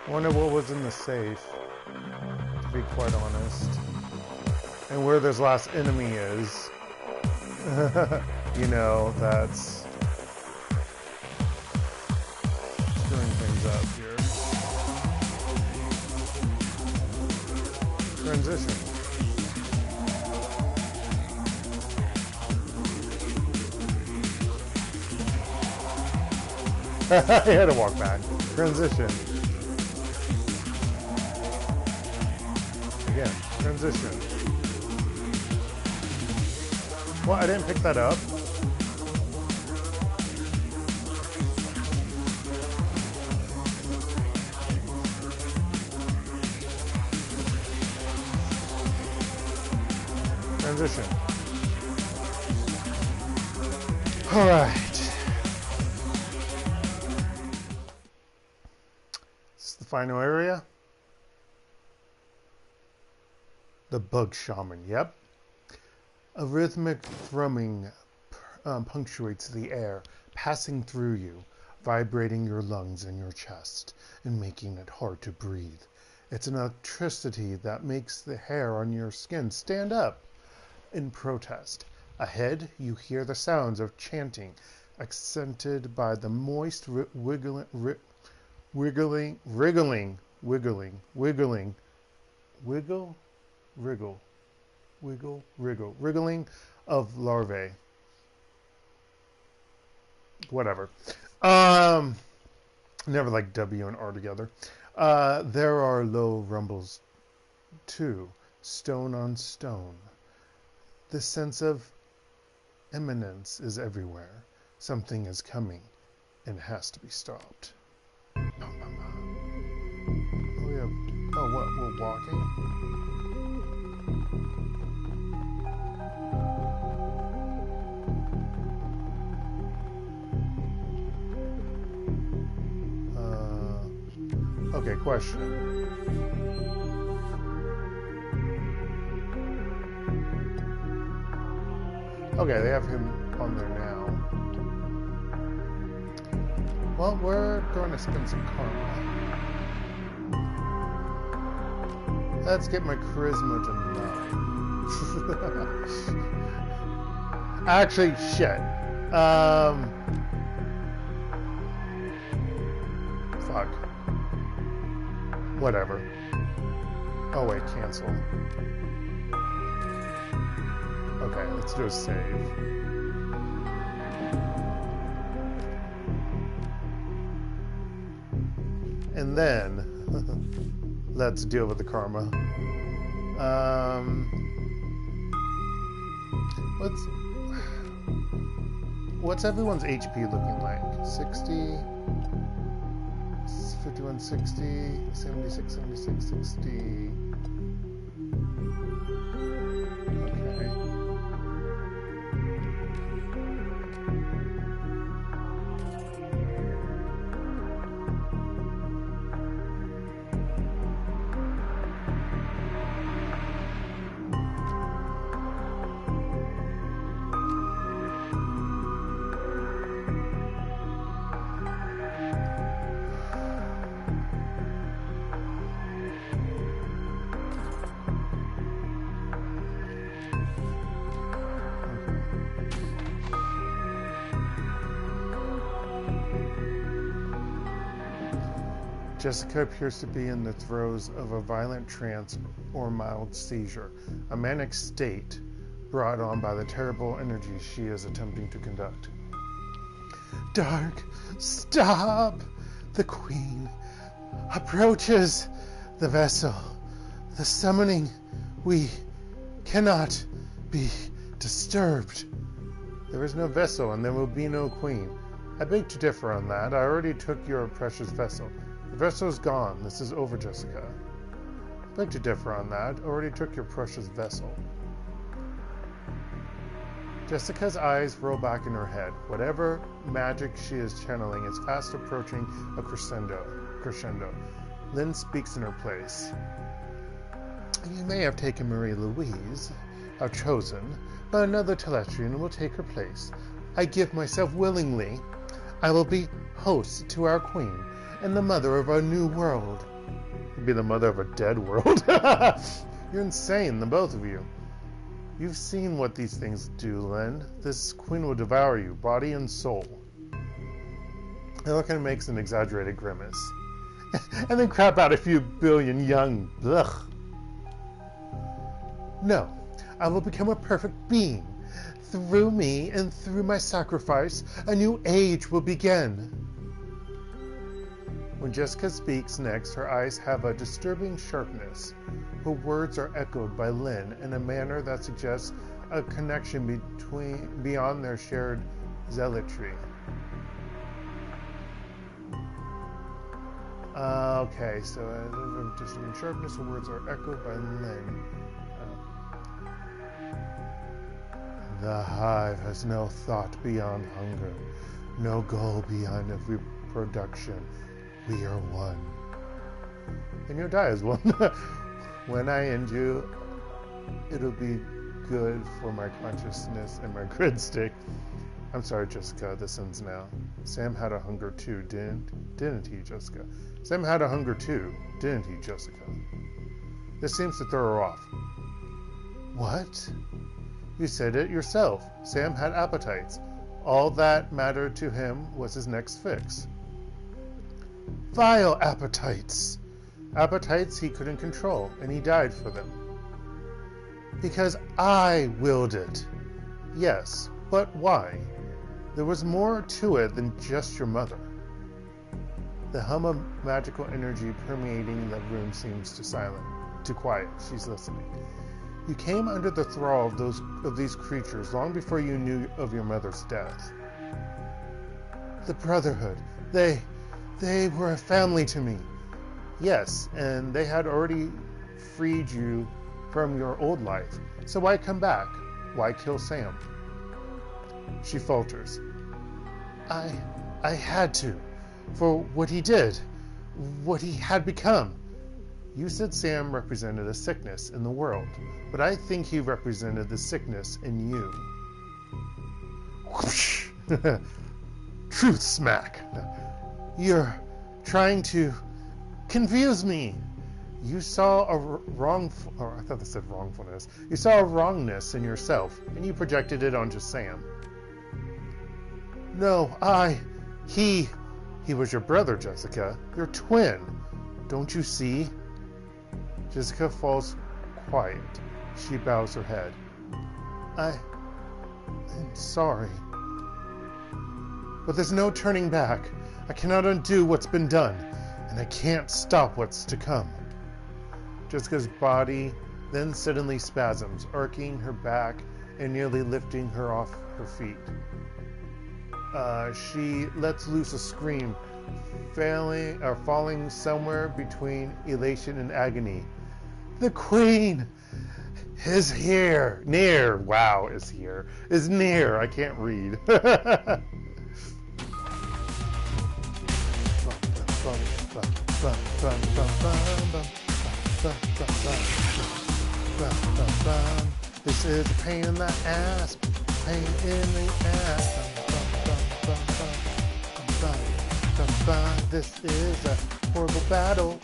Wonder what was in the safe, to be quite honest. And where this last enemy is. You know, that's screwing things up here. Transition. I had to walk back. Transition. Again, transition. Well, I didn't pick that up. Transition. All right. This is the final area. The bug shaman. Yep. A rhythmic thrumming punctuates the air, passing through you. vibrating your lungs and your chest and making it hard to breathe. It's an electricity that makes the hair on your skin stand up in protest. Ahead, you hear the sounds of chanting, accented by the moist wiggling of larvae. Whatever. Never like W and R together. There are low rumbles, too, stone on stone. The sense of imminence is everywhere. Something is coming and has to be stopped. Oh, what? We're walking? Okay, question. Okay, they have him on there now. Well, we're going to spend some karma. Let's get my charisma to 9. Actually, shit. Fuck. Whatever. Oh wait, cancel. Okay, let's do a save. And then let's deal with the karma. What's everyone's HP looking like? 60, 51, 60, 76, 76, 60. Okay. Jessica appears to be in the throes of a violent trance or mild seizure, a manic state brought on by the terrible energy she is attempting to conduct. Dark, stop! The Queen approaches the vessel. The summoning, we cannot be disturbed. There is no vessel and there will be no Queen. I beg to differ on that. I already took your precious vessel. The vessel's gone. This is over, Jessica. I beg to differ on that. I already took your precious vessel. Jessica's eyes roll back in her head. Whatever magic she is channeling is fast approaching a crescendo. Lynn speaks in her place. You may have taken Marie-Louise, our chosen, but another Telestrian will take her place. I give myself willingly. I will be host to our queen and the mother of our new world. You'd be the mother of a dead world. You're insane, the both of you. You've seen what these things do, Lynn. This queen will devour you, body and soul. Elkin makes an exaggerated grimace. And then crap out a few billion young. Ugh. No, I will become a perfect being. Through me and through my sacrifice, a new age will begin. When Jessica speaks next, her eyes have a disturbing sharpness. Her words are echoed by Lynn in a manner that suggests a connection beyond their shared zealotry. Okay, so disturbing sharpness, her words are echoed by Lynn. The hive has no thought beyond hunger, no goal beyond reproduction. We are one. And you'll die as one. When I end you, it'll be good for my consciousness and my grid stick. I'm sorry, Jessica, this ends now. Sam had a hunger too, didn't he, Jessica? Sam had a hunger too, didn't he, Jessica? This seems to throw her off. What? You said it yourself. Sam had appetites. All that mattered to him was his next fix. Vile appetites! Appetites he couldn't control, and he died for them. Because I willed it. Yes, but why? There was more to it than just your mother. The hum of magical energy permeating the room seems to quiet. She's listening. You came under the thrall of these creatures long before you knew of your mother's death. The Brotherhood, they were a family to me. Yes, and they had already freed you from your old life. So why come back? Why kill Sam? She falters. I had to, for what he did, what he had become. You said Sam represented a sickness in the world, but I think he represented the sickness in you. Whoosh! Truth smack. You're trying to confuse me. You saw a I thought they said wrongfulness. You saw a wrongness in yourself, and you projected it onto Sam. No, he was your brother, Jessica. Your twin. Don't you see? Jessica falls quiet. She bows her head. I'm sorry. But there's no turning back. I cannot undo what's been done, and I can't stop what's to come. Jessica's body then suddenly spasms, arcing her back and nearly lifting her off her feet. She lets loose a scream, falling somewhere between elation and agony. The Queen is here. Near. Wow, is here. Is near. I can't read. This is a pain in the ass. Pain in the ass. This is a horrible battle.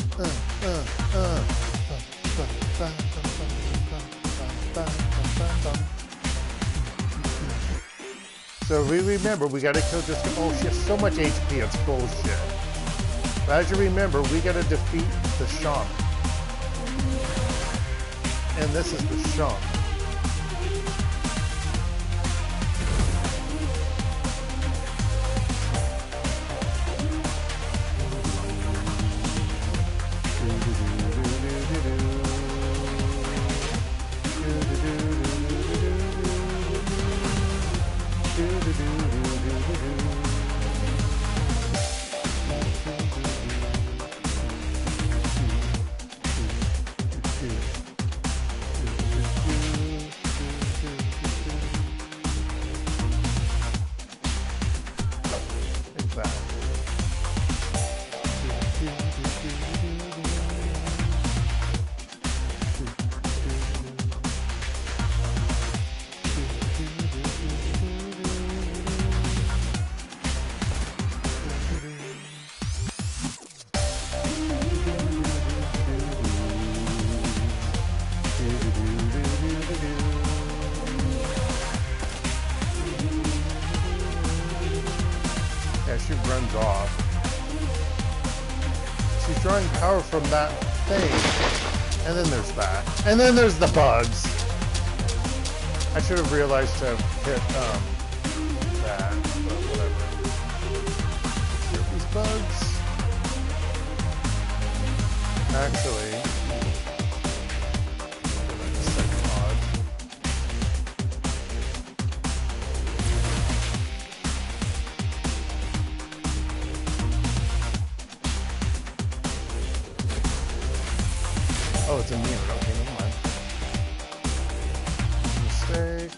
So we remember we gotta kill this. Oh, she has so much HP, it's bullshit. But as you remember, we gotta defeat the shaman. And this is the shaman. She runs off. She's drawing power from that thing. And then there's that. And then there's the bugs. I should have realized to hit that, but whatever. Hit these bugs. Actually, oh, it's immune. Okay, never mind. Mistake.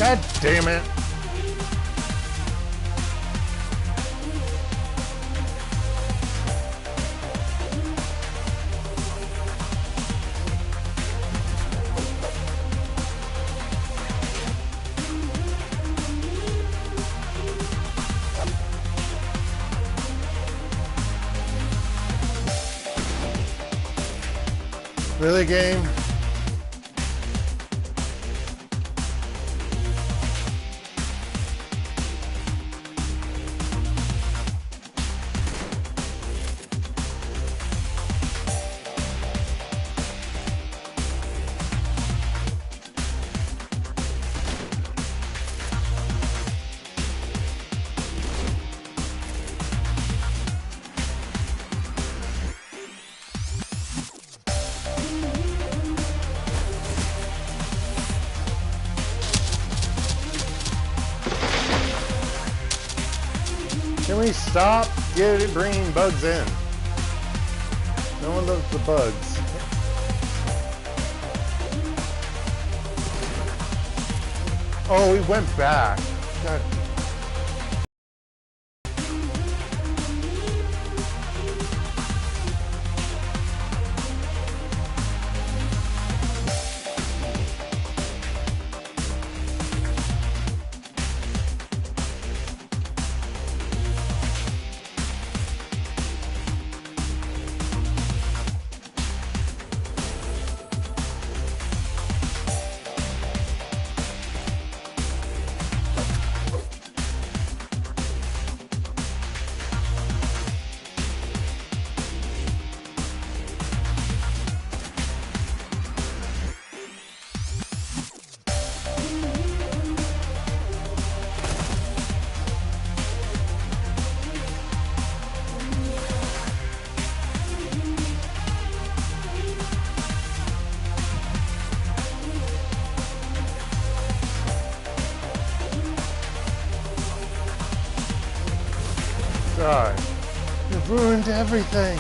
God damn it. Really, game? Can we stop bringing bugs in? No one loves the bugs. Oh, we went back. God. God, you've ruined everything.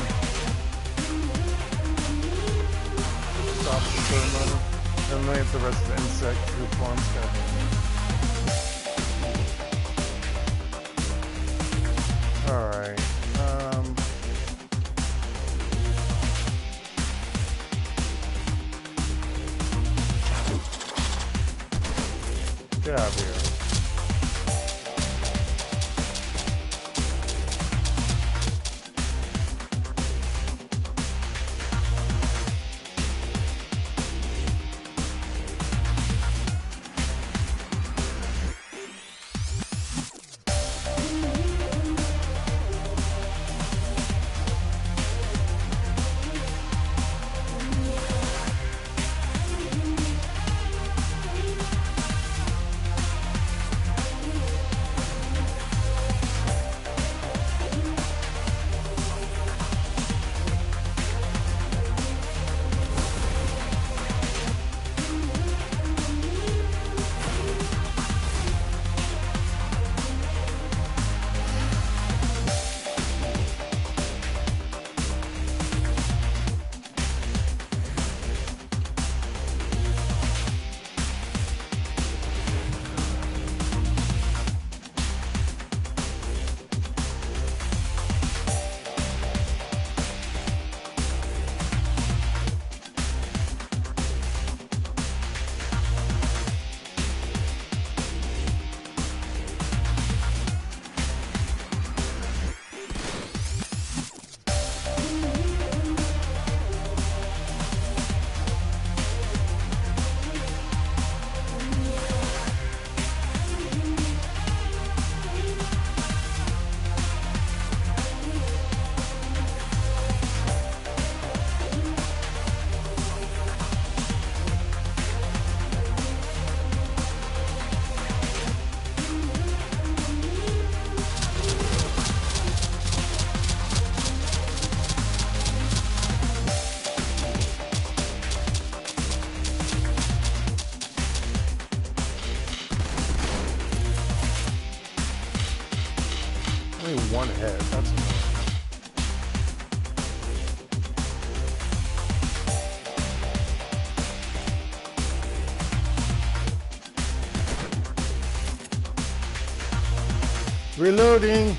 Stop the ceremony. And then the rest of the insect who forms that. Alright. Get out of here. Only one head, that's enough. Reloading.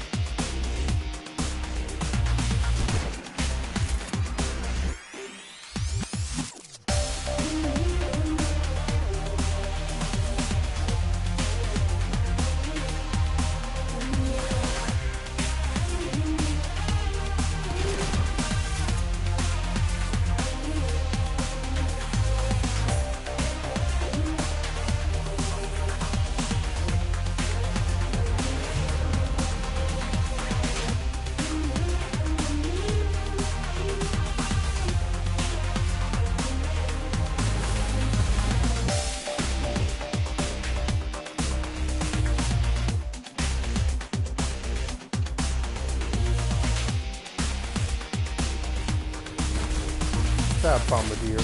That bombardier.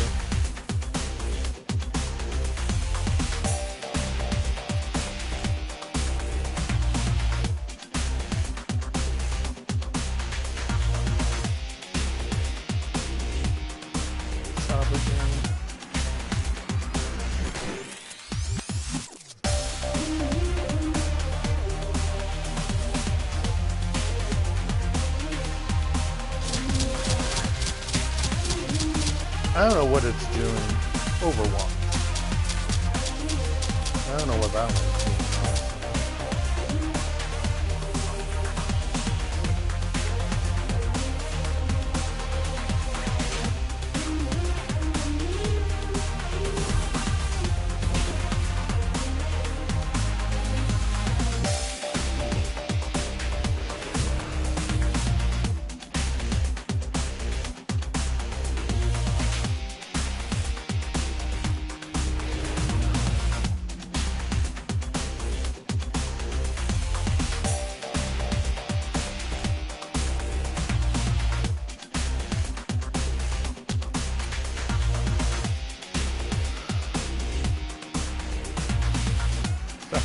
I don't know what it's doing. Overwatch. I don't know what that one's doing.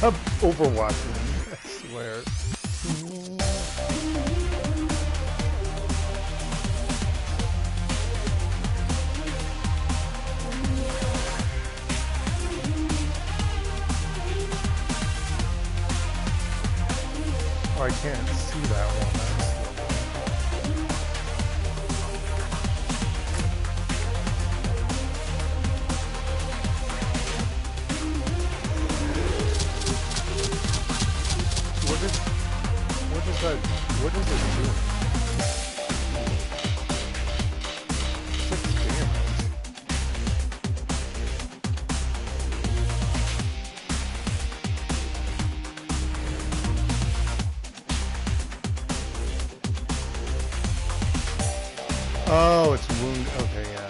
I'm overwatching, I swear. Oh, I can't see that one. What is it doing? 6 damage. Oh, it's wound. Okay, yeah.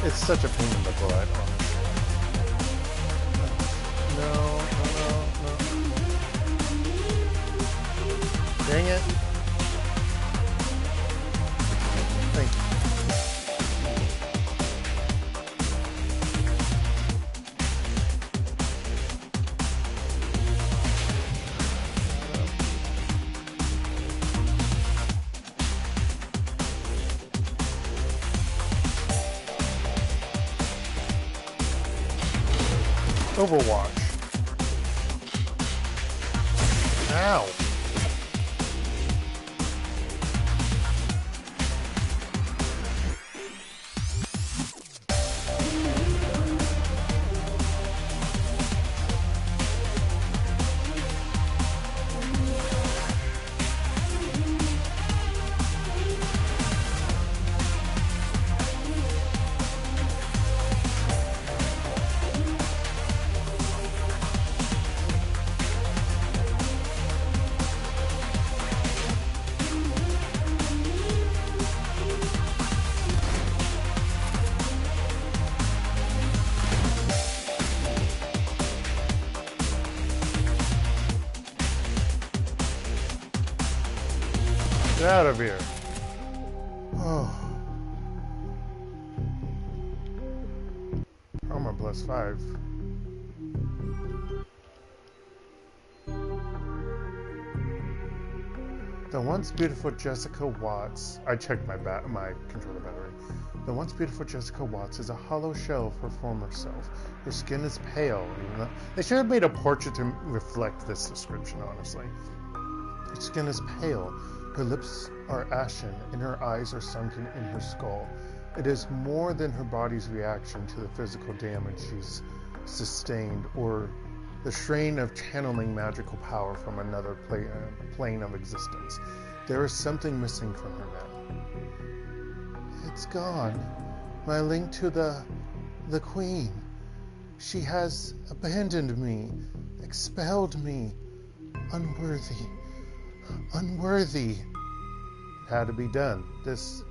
It's such a pain in the butt, honestly. No. Dang it. Thank you. Overwatch. Ow. Get out of here. Oh. Karma +5. The once beautiful Jessica Watts. I checked my controller battery. The once beautiful Jessica Watts is a hollow shell of her former self. Her skin is pale. Even though they should have made a portrait to reflect this description, honestly. Her skin is pale. Her lips are ashen, and her eyes are sunken in her skull. It is more than her body's reaction to the physical damage she's sustained, or the strain of channeling magical power from another plane of existence. There is something missing from her now. It's gone. My link to the Queen. She has abandoned me, expelled me. Unworthy. Unworthy. It had to be done. This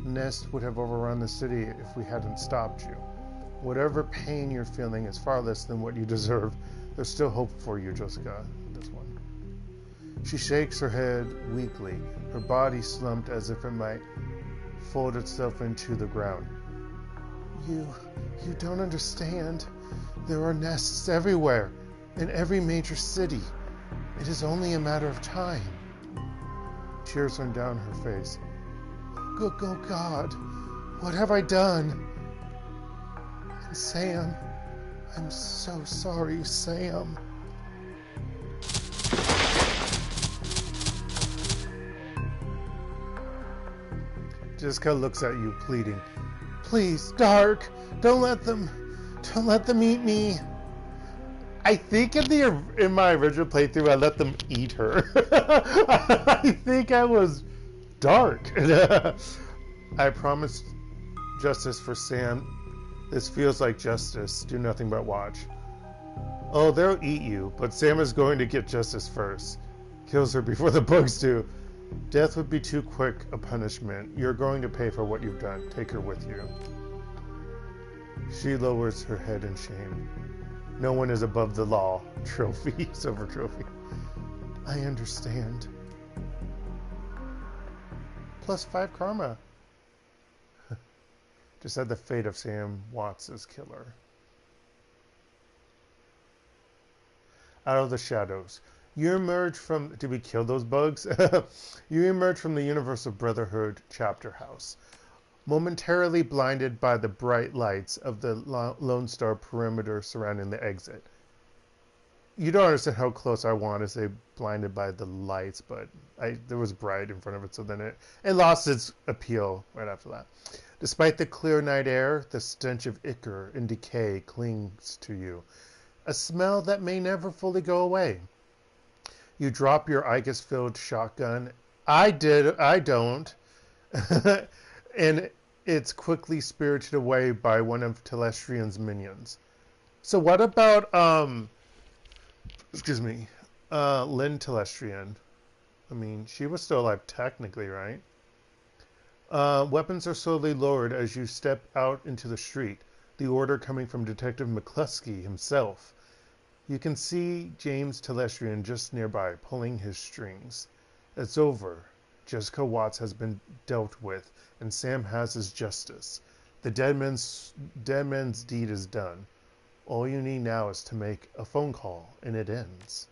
nest would have overrun the city if we hadn't stopped you. Whatever pain you're feeling is far less than what you deserve. There's still hope for you, Jessica. This one. She shakes her head weakly, her body slumped as if it might fold itself into the ground. You don't understand. There are nests everywhere, in every major city. It is only a matter of time. Tears run down her face. Good God, what have I done? And Sam, I'm so sorry, Sam. Jessica looks at you, pleading. Please, Dark, don't let them eat me. I think in my original playthrough, I let them eat her. I think I was Dark. I promised justice for Sam. This feels like justice. Do nothing but watch. Oh, they'll eat you, but Sam is going to get justice first. Kills her before the bugs do. Death would be too quick a punishment. You're going to pay for what you've done. Take her with you. She lowers her head in shame. No one is above the law. Trophy. Silver trophy. I understand. +5 karma. Just had the fate of Sam Watts' killer. Out of the shadows. You emerge from... Did we kill those bugs? You emerge from the Universal Brotherhood chapter house, momentarily blinded by the bright lights of the Lone Star perimeter surrounding the exit. You don't understand how close I want to say blinded by the lights, but there was bright in front of it, so then it lost its appeal right after that. Despite the clear night air, the stench of ichor and decay clings to you, a smell that may never fully go away. You drop your Igus-filled shotgun. I don't. And it's quickly spirited away by one of Telestrian's minions. So what about, Lynn Telestrian? I mean, she was still alive technically, right? Weapons are slowly lowered as you step out into the street, the order coming from Detective McCluskey himself. You can see James Telestrian just nearby, pulling his strings. It's over. Jessica Watts has been dealt with, and Sam has his justice. The dead man's deed is done. All you need now is to make a phone call, and it ends.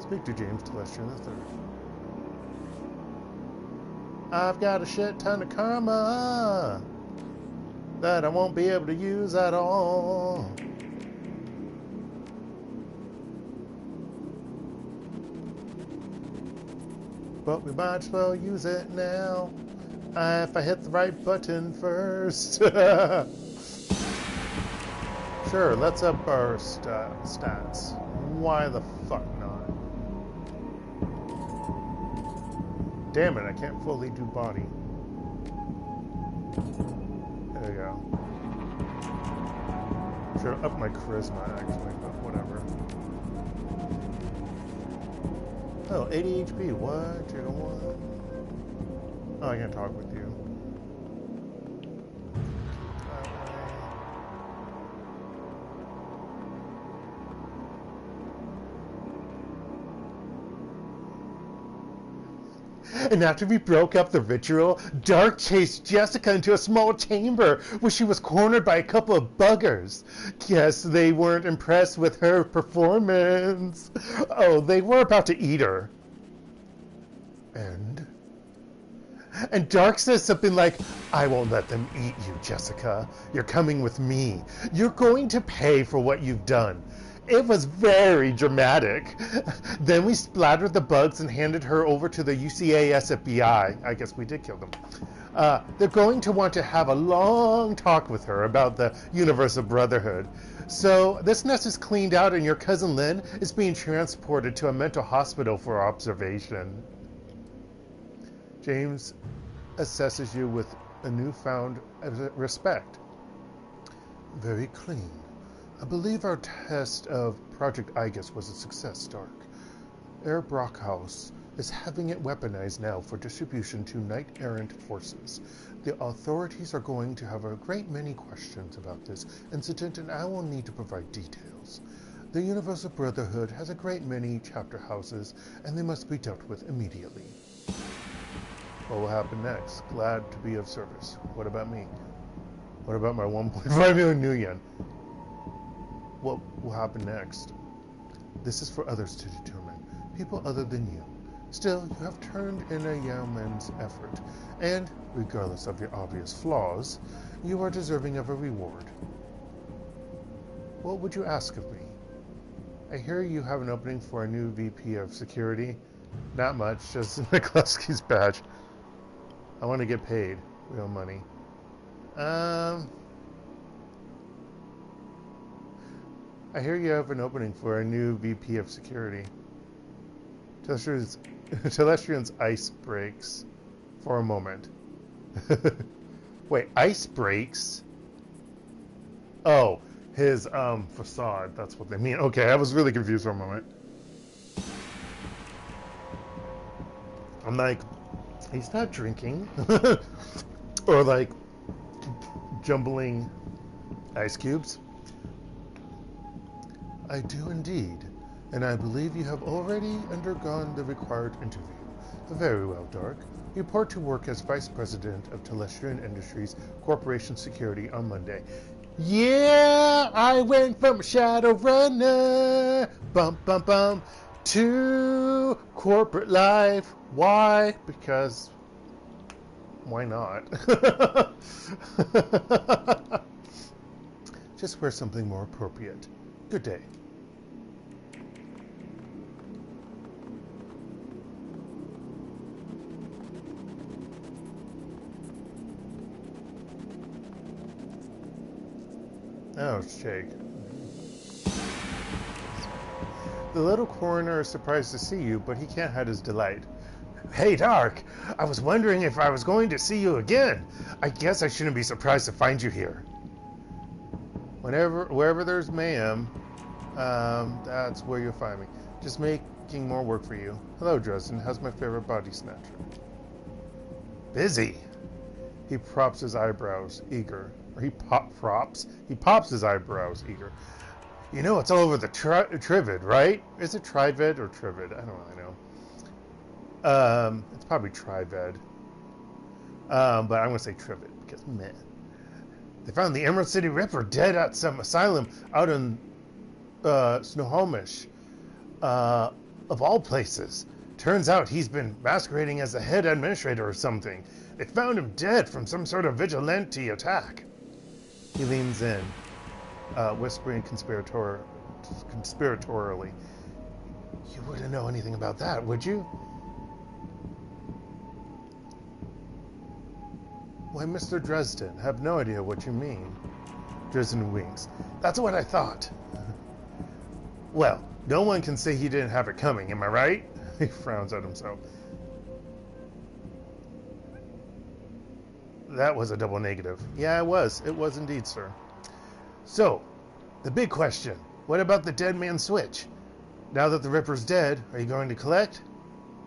Speak to James Telestrian III. I've got a shit ton of karma that I won't be able to use at all. But we might as well use it now. If I hit the right button first. Sure, let's up our stats. Why the fuck not? Damn it, I can't fully do body. There you go. Should have upped my charisma, actually, but whatever. Oh, 80 HP. What? You don't want? Oh, I can't talk with you. And after we broke up the ritual, Dark chased Jessica into a small chamber where she was cornered by a couple of buggers. Guess they weren't impressed with her performance. Oh, they were about to eat her. And Dark says something like, I won't let them eat you, Jessica. You're coming with me. You're going to pay for what you've done. It was very dramatic. Then we splattered the bugs and handed her over to the UCAS FBI. I guess we did kill them. They're going to want to have a long talk with her about the Universal Brotherhood. So this nest is cleaned out and your cousin Lynn is being transported to a mental hospital for observation. James assesses you with a newfound respect. Very clean. I believe our test of Project Igus was a success, Dark. Air Brockhouse is having it weaponized now for distribution to knight-errant forces. The authorities are going to have a great many questions about this incident, and I will need to provide details. The Universal Brotherhood has a great many chapter houses, and they must be dealt with immediately. What will happen next? Glad to be of service. What about me? What about my 1.5 million nuyen? What will happen next? This is for others to determine. People other than you. Still, you have turned in a yeoman's effort, and, regardless of your obvious flaws, you are deserving of a reward. What would you ask of me? I hear you have an opening for a new VP of security. Not much, just McCluskey's badge. I want to get paid. Real money. I hear you have an opening for a new VP of security. Telestrian's ice breaks for a moment. Wait, ice breaks? Oh, his facade. That's what they mean. Okay, I was really confused for a moment. I'm like, he's not drinking. Or like jumbling ice cubes. I do indeed, and I believe you have already undergone the required interview. Very well, Dark. You report to work as Vice President of Telestrian Industries Corporation Security on Monday. Yeah, I went from Shadowrunner, to corporate life. Why? Because, why not? Just wear something more appropriate. Good day. Oh, shake. The little coroner is surprised to see you, but he can't hide his delight. Hey, Dark! I was wondering if I was going to see you again. I guess I shouldn't be surprised to find you here. Wherever there's mayhem, that's where you'll find me. Just making more work for you. Hello, Dresden. How's my favorite body snatcher? Busy. He props his eyebrows, eager. Or he pops his eyebrows, eager. You know, it's all over the Trivid, right? Is it Trivid or Trivid? I don't really know. It's probably Trivid. But I'm going to say Trivid because, man. They found the Emerald City Ripper dead at some asylum out in Snohomish. Of all places. Turns out he's been masquerading as the head administrator or something. They found him dead from some sort of vigilante attack. He leans in, whispering conspiratorially. You wouldn't know anything about that, would you? Why, Mr. Dresden, have no idea what you mean. Dresden winks. That's what I thought. Well, no one can say he didn't have it coming, am I right? He frowns at himself. That was a double negative. Yeah, it was. It was indeed, sir. So, the big question. What about the dead man's switch? Now that the Ripper's dead, are you going to collect?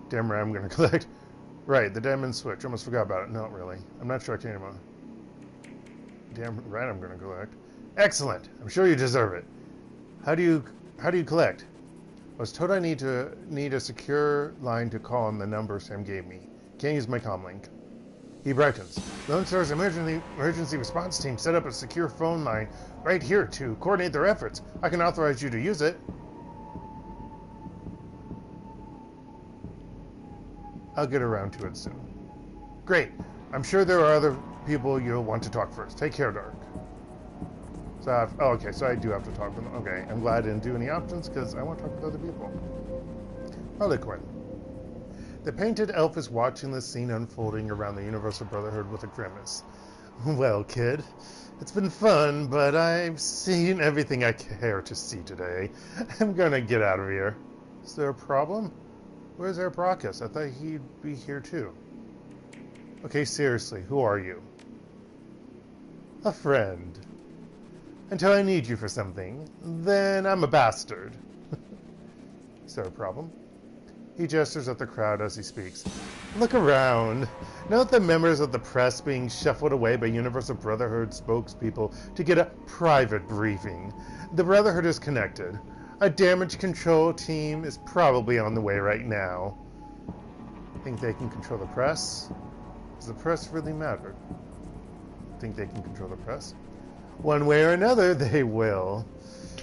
Damn right I'm going to collect. Right, the dead man's switch. Almost forgot about it. No, really. I'm not sure I can anymore. Damn right I'm going to collect. Excellent. I'm sure you deserve it. How do you collect? I was told I need a secure line to call on the number Sam gave me. Can't use my comlink. He brightens. Lone Star's emergency response team set up a secure phone line right here to coordinate their efforts. I can authorize you to use it. I'll get around to it soon. Great. I'm sure there are other people you'll want to talk first. Take care, Dark. So okay, so I do have to talk with them. Okay, I'm glad I didn't do any options because I want to talk with other people. Harlequin. The painted elf is watching the scene unfolding around the Universal Brotherhood with a grimace. Well, kid, it's been fun, but I've seen everything I care to see today. I'm gonna get out of here. Is there a problem? Where's Brachus? I thought he'd be here too. Okay, seriously, who are you? A friend. Until I need you for something, then I'm a bastard. Is there a problem? He gestures at the crowd as he speaks. Look around. Note the members of the press being shuffled away by Universal Brotherhood spokespeople to get a private briefing. The Brotherhood is connected. A damage control team is probably on the way right now. Think they can control the press? Does the press really matter? Think they can control the press? One way or another, they will.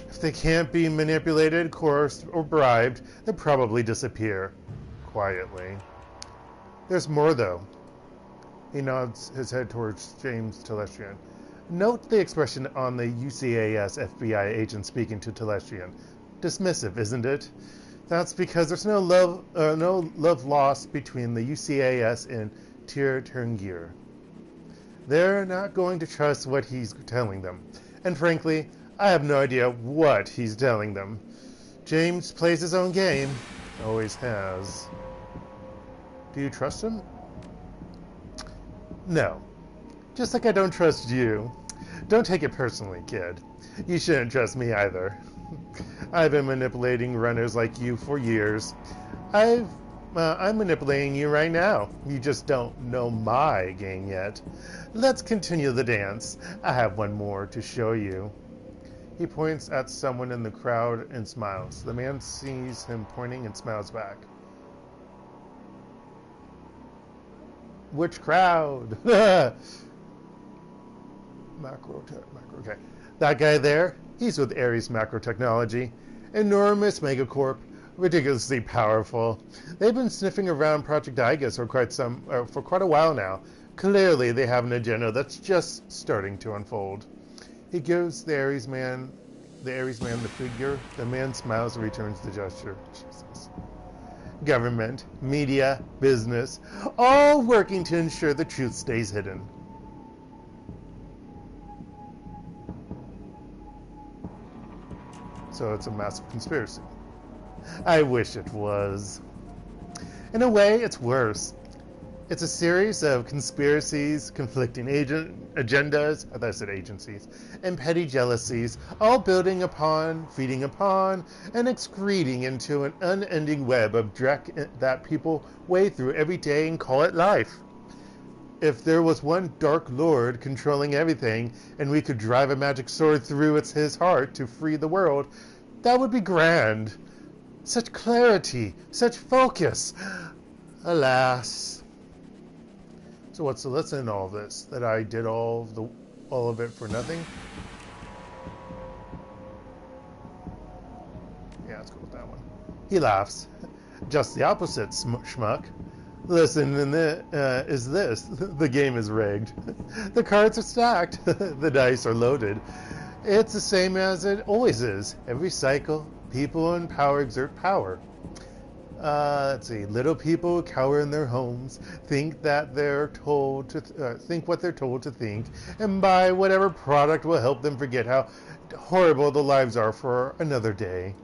If they can't be manipulated, coerced, or bribed, they'll probably disappear. Quietly. There's more, though. He nods his head towards James Telestrian. Note the expression on the UCAS FBI agent speaking to Telestrian. Dismissive, isn't it? That's because there's no love lost between the UCAS and Tir Tungir. They're not going to trust what he's telling them. And frankly, I have no idea what he's telling them. James plays his own game. Always has. Do you trust him? No. Just like I don't trust you. Don't take it personally, kid. You shouldn't trust me either. I've been manipulating runners like you for years. I'm manipulating you right now. You just don't know my game yet. Let's continue the dance. I have one more to show you. He points at someone in the crowd and smiles. The man sees him pointing and smiles back. Which crowd? Macro, okay. That guy there, he's with Ares Macro Technology. Enormous megacorp, ridiculously powerful. They've been sniffing around Project Igus for quite a while now. Clearly, they have an agenda that's just starting to unfold. He gives the Ares man the figure. The man smiles and returns the gesture. Jesus. Government, media, business, all working to ensure the truth stays hidden. So it's a massive conspiracy. I wish it was. In a way, it's worse. It's a series of conspiracies, conflicting agendas, I thought I said agencies, and petty jealousies, all building upon, feeding upon, and excreting into an unending web of dreck that people wade through every day and call it life. If there was one Dark Lord controlling everything, and we could drive a magic sword through his heart to free the world, that would be grand. Such clarity, such focus. Alas. So what's the lesson in all this? That I did all of it for nothing? Yeah, let's go with that one. He laughs. Just the opposite, schmuck. Listen, is this. The game is rigged. The cards are stacked. The dice are loaded. It's the same as it always is. Every cycle, people in power exert power. Let's see. Little people cower in their homes, think what they're told to think, and buy whatever product will help them forget how horrible the lives are for another day.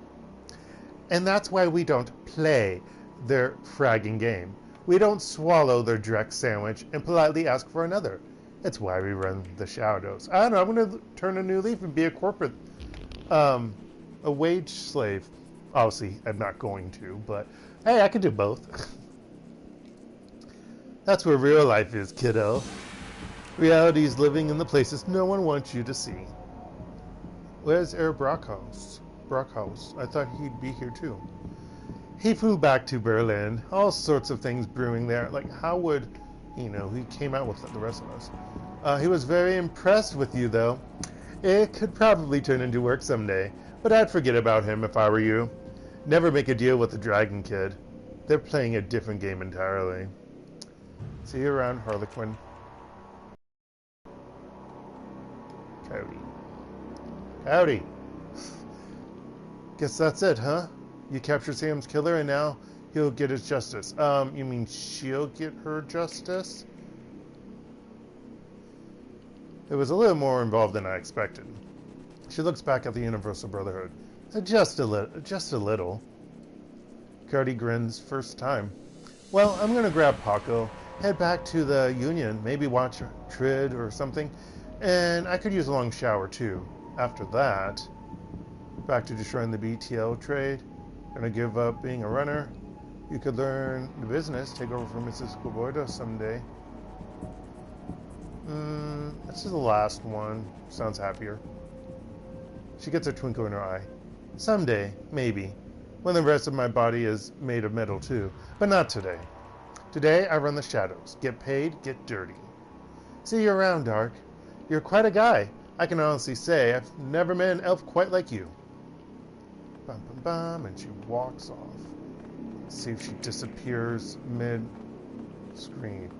And that's why we don't play their fragging game. We don't swallow their Drex sandwich and politely ask for another. It's why we run the shadows. I don't know. I'm going to turn a new leaf and be a corporate, a wage slave. Obviously, I'm not going to, but hey, I can do both. That's where real life is, kiddo. Reality is living in the places no one wants you to see. Where's Brockhouse? I thought he'd be here too. He flew back to Berlin. All sorts of things brewing there. Like, how would, he came out with the rest of us. He was very impressed with you, though. It could probably turn into work someday, but I'd forget about him if I were you. Never make a deal with the Dragon Kid. They're playing a different game entirely. See you around, Harlequin. Howdy. Howdy. Guess that's it, huh? You captured Sam's killer and now he'll get his justice. You mean she'll get her justice? It was a little more involved than I expected. She looks back at the Universal Brotherhood. Just a little. Cardi grins first time. Well, I'm gonna grab Paco, head back to the Union, maybe watch Trid or something, and I could use a long shower too. After that, back to destroying the BTL trade. Gonna give up being a runner. You could learn the business, take over from Mrs. Scoborda someday. This is the last one. Sounds happier. She gets a twinkle in her eye. Someday, maybe. When the rest of my body is made of metal too. But not today. Today, I run the shadows. Get paid, get dirty. See you around, Dark. You're quite a guy. I can honestly say I've never met an elf quite like you. Bum, bum, bum, and she walks off. Let's see if she disappears mid-screen.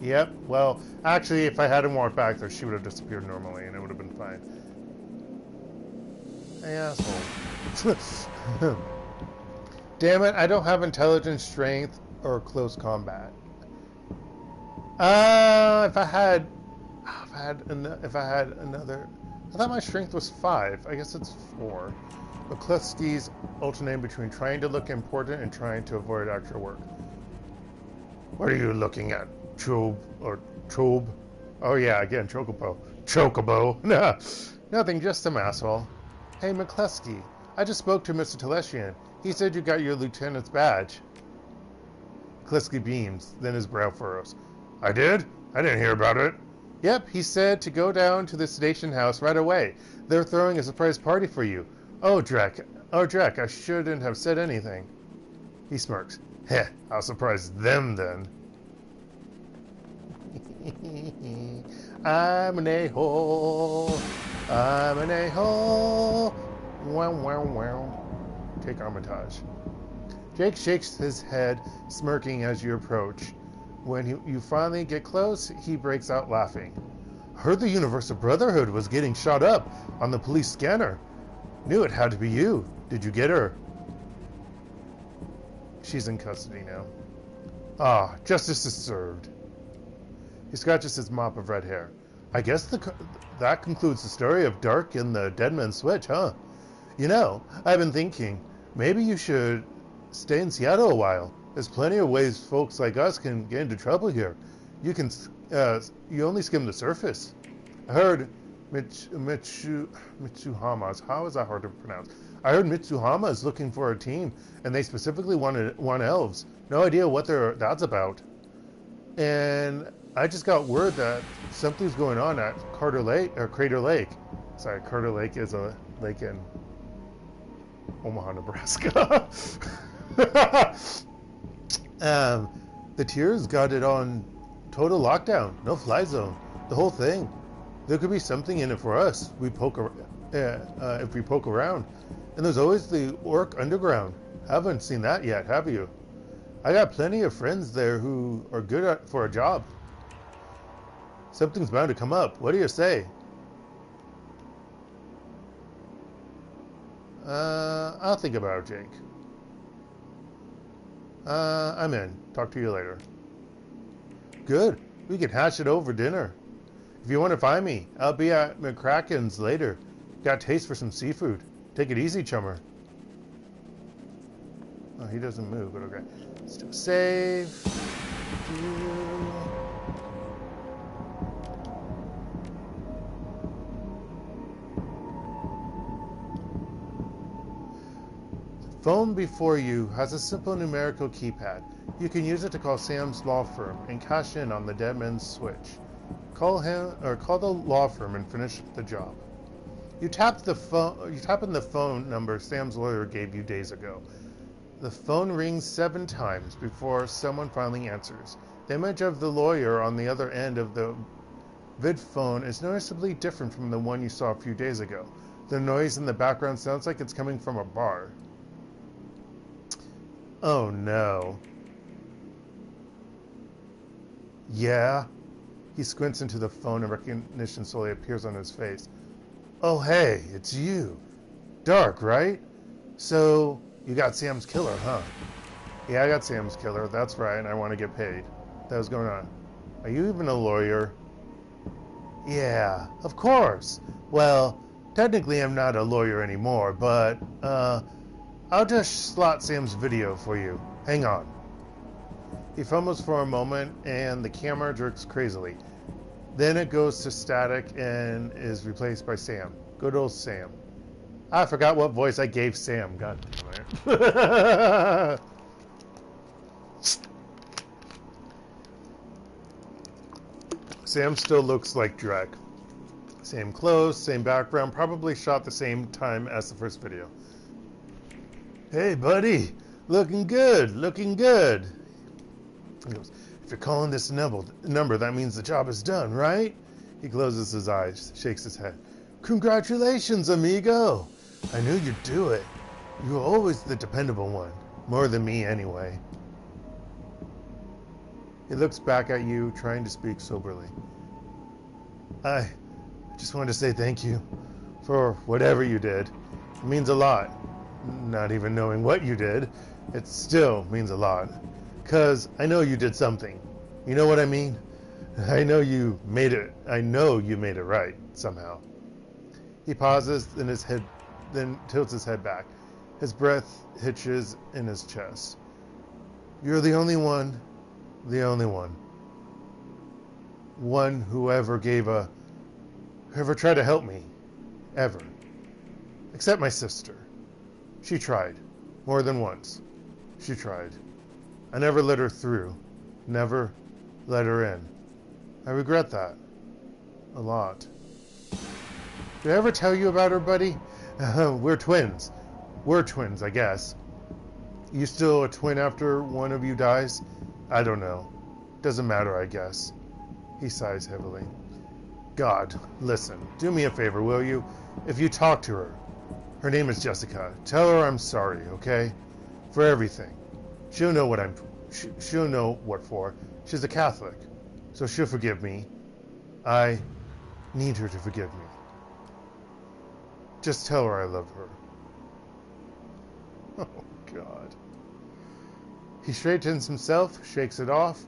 Yep, well, actually, if I hadn't walked back there, she would have disappeared normally, and it would have been fine. Hey, asshole. Damn it, I don't have intelligence, strength, or close combat. If I had another... I thought my strength was 5. I guess it's 4. McCluskey's alternate between trying to look important and trying to avoid actual work. What are you looking at? Chobe or Chobe? Oh yeah, again, Chocobo. Chocobo. Nah, nothing, just some asshole. Hey, McCluskey, I just spoke to Mr. Telestian. He said you got your lieutenant's badge. McCluskey beams, then his brow furrows. I did? I didn't hear about it. Yep, he said to go down to the station house right away. They're throwing a surprise party for you. Oh, Drek, I shouldn't have said anything. He smirks. Heh, I'll surprise them then. I'm an a-hole. I'm an a-hole. Wow, wow, wow. Take Armitage. Jake shakes his head, smirking as you approach. When you finally get close, he breaks out laughing. Heard the Universal Brotherhood was getting shot up on the police scanner. Knew it had to be you. Did you get her? She's in custody now. Ah, justice is served. He scratches his mop of red hair. I guess that concludes the story of Dark and the Deadman's Switch, huh? You know, I've been thinking, maybe you should stay in Seattle a while. There's plenty of ways folks like us can get into trouble here. You only skim the surface. I heard Mitsuhama's. How is that hard to pronounce? I heard Mitsuhama is looking for a team, and they specifically want elves. No idea what that's about. And I just got word that something's going on at Crater Lake. Sorry, Carter Lake is a lake in Omaha, Nebraska. The Tears got it on total lockdown, no fly zone, the whole thing. There could be something in it for us. If we poke around. And there's always the Orc Underground. Haven't seen that yet, have you? I got plenty of friends there who are good for a job. Something's bound to come up. What do you say? I'll think about it, Jake. I'm in. Talk to you later. Good. We can hash it over dinner. If you want to find me, I'll be at McCracken's later. Got taste for some seafood. Take it easy, chummer. Oh, he doesn't move, but okay. Let's do a save. The phone before you has a simple numerical keypad. You can use it to call Sam's law firm and cash in on the Deadman's Switch. Call him or call the law firm and finish the job. You tapped the phone. You tap in the phone number Sam's lawyer gave you days ago. The phone rings 7 times before someone finally answers. The image of the lawyer on the other end of the vid phone is noticeably different from the one you saw a few days ago. The noise in the background sounds like it's coming from a bar. Oh no. Yeah? He squints into the phone and recognition slowly appears on his face. Oh hey, it's you. Dark, right? So, you got Sam's killer, huh? Yeah, I got Sam's killer, that's right, and I want to get paid. That was going on. Are you even a lawyer? Yeah, of course. Well, technically I'm not a lawyer anymore, but, I'll just slot Sam's video for you. Hang on. He fumbles for a moment, and the camera jerks crazily. Then it goes to static and is replaced by Sam. Good old Sam. I forgot what voice I gave Sam. God damn it. Sam still looks like Drek. Same clothes, same background, probably shot the same time as the first video. Hey, buddy. Looking good, looking good. He goes, if you're calling this number, that means the job is done, right? He closes his eyes, shakes his head. Congratulations, amigo. I knew you'd do it. You were always the dependable one. More than me, anyway. He looks back at you, trying to speak soberly. I just wanted to say thank you for whatever you did. It means a lot. Not even knowing what you did, it still means a lot. 'Cause I know you did something. You know what I mean? I know you made it right, somehow. He pauses in his head, then tilts his head back. His breath hitches in his chest. You're the only one. The only one. One who ever tried to help me. Ever. Except my sister. She tried. More than once. She tried. I never let her through. Never let her in. I regret that. A lot. Did I ever tell you about her, buddy? We're twins. We're twins, I guess. You still a twin after one of you dies? I don't know. Doesn't matter, I guess. He sighs heavily. God, listen. Do me a favor, will you? If you talk to her. Her name is Jessica. Tell her I'm sorry, okay? For everything. She'll know what for. She's a Catholic. So she'll forgive me. I need her to forgive me. Just tell her I love her. Oh, God. He straightens himself, shakes it off.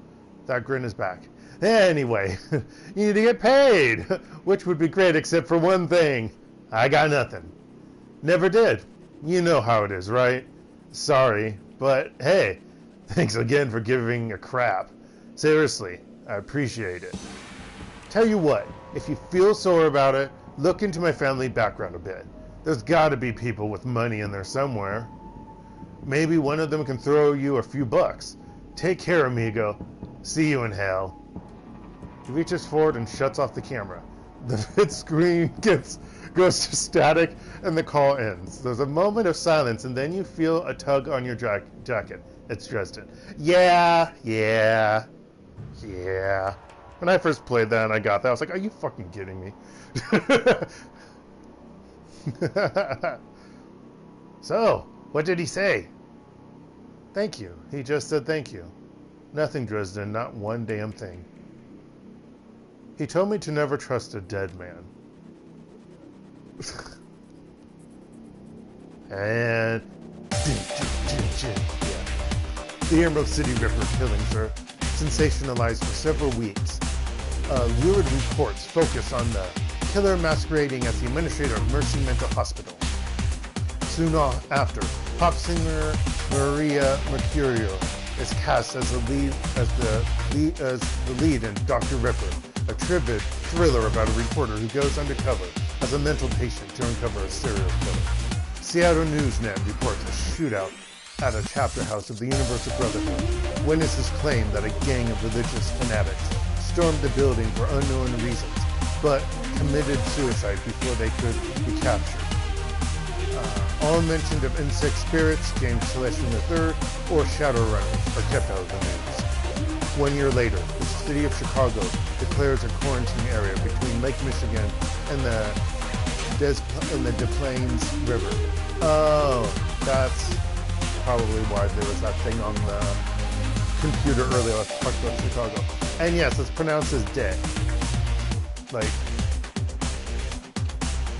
That grin is back. Anyway, you need to get paid, which would be great except for one thing. I got nothing. Never did. You know how it is, right? Sorry, but hey, thanks again for giving a crap. Seriously, I appreciate it. Tell you what, if you feel sore about it, look into my family background a bit. There's gotta be people with money in there somewhere. Maybe one of them can throw you a few bucks. Take care, amigo. See you in hell. He reaches forward and shuts off the camera. The vid screen goes to static and the call ends. There's a moment of silence and then you feel a tug on your jacket. It's Dresden. Yeah. When I first played that and I got that, I was like, are you fucking kidding me? So, what did he say? Thank you. He just said thank you. Nothing, Dresden, not one damn thing. He told me to never trust a dead man. And... The Emerald City Ripper killings are sensationalized for several weeks. Lurid reports focus on the killer masquerading as the administrator of Mercy Mental Hospital. Soon after, pop singer Maria Mercurio is cast as the lead in Dr. Ripper, a tribute thriller about a reporter who goes undercover as a mental patient to uncover a serial killer. Seattle Newsnet reports a shootout at a chapter house of the Universal Brotherhood. Witnesses claim that a gang of religious fanatics stormed the building for unknown reasons, but committed suicide before they could be captured. All mentioned of insect spirits, James Celestian III, or Shadowrunners are kept out of the news. 1 year later, the city of Chicago declares a quarantine area between Lake Michigan and the Des Plaines River. Oh, that's probably why there was that thing on the computer earlier. I talked about Chicago. And yes, it's pronounced as de. Like,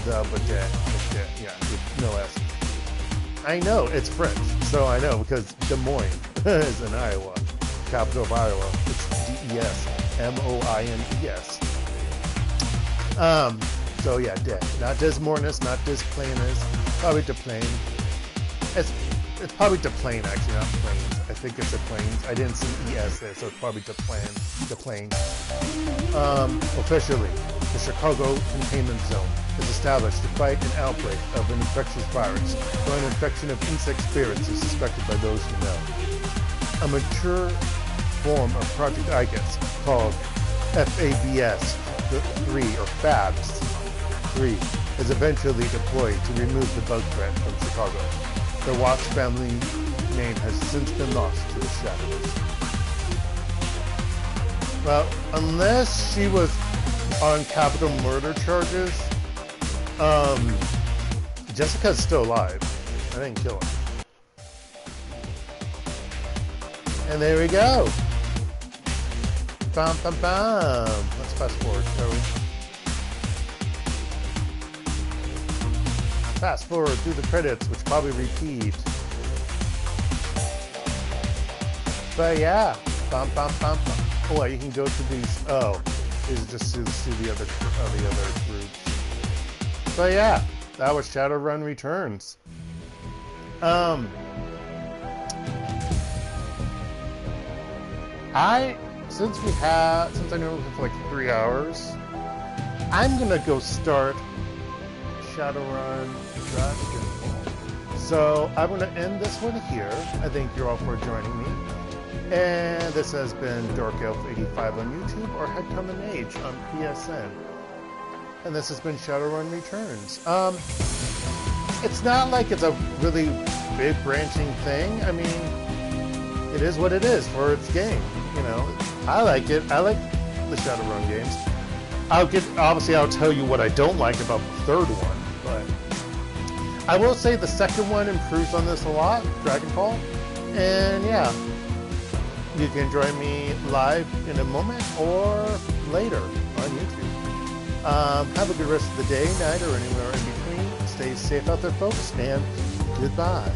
but de. Like de. Yeah, with no S. I know, it's French, so I know, because Des Moines is in Iowa. Capital of Iowa. It's D-E-S. M-O-I-N-E-S. So yeah, de. Not Des Moines, not Des Plaines. Probably Des Plaines. It's probably Des Plaines, actually, not Plains. I think it's Des Plaines. I didn't see ES there, so it's probably Des Plaines. Officially, the Chicago Containment Zone is established to fight an outbreak of an infectious virus, or an infection of insect spirits is suspected by those who know. A mature form of Project IGUS called FABS-3 or FABS-3 is eventually deployed to remove the bug threat from Chicago. The Watts family name has since been lost to the shadows. Well, unless she was on capital murder charges, Jessica's still alive. I didn't kill her. And there we go. Bum, bum, bum. Let's fast forward, shall we? Fast forward through the credits, which probably repeat. But yeah, bum, bum, bum, bum. Oh, you can go to these. Oh, is just to the other groups. But yeah, that was Shadowrun Returns. Since I know we have like 3 hours, I'm gonna go start Shadowrun Dragonfall. So I'm gonna end this one here. I thank you all for joining me. And this has been DarkElf85 on YouTube or HektontheMage's on PSN. And this has been Shadowrun Returns. It's not like it's a really big branching thing. I mean, it is what it is for its game. You know, I like it. I like the Shadowrun games. Obviously, I'll tell you what I don't like about the third one, but I will say the second one improves on this a lot, Dragonfall. And yeah, you can join me live in a moment or later on YouTube. Have a good rest of the day, night, or anywhere in between. Stay safe out there, folks, and goodbye.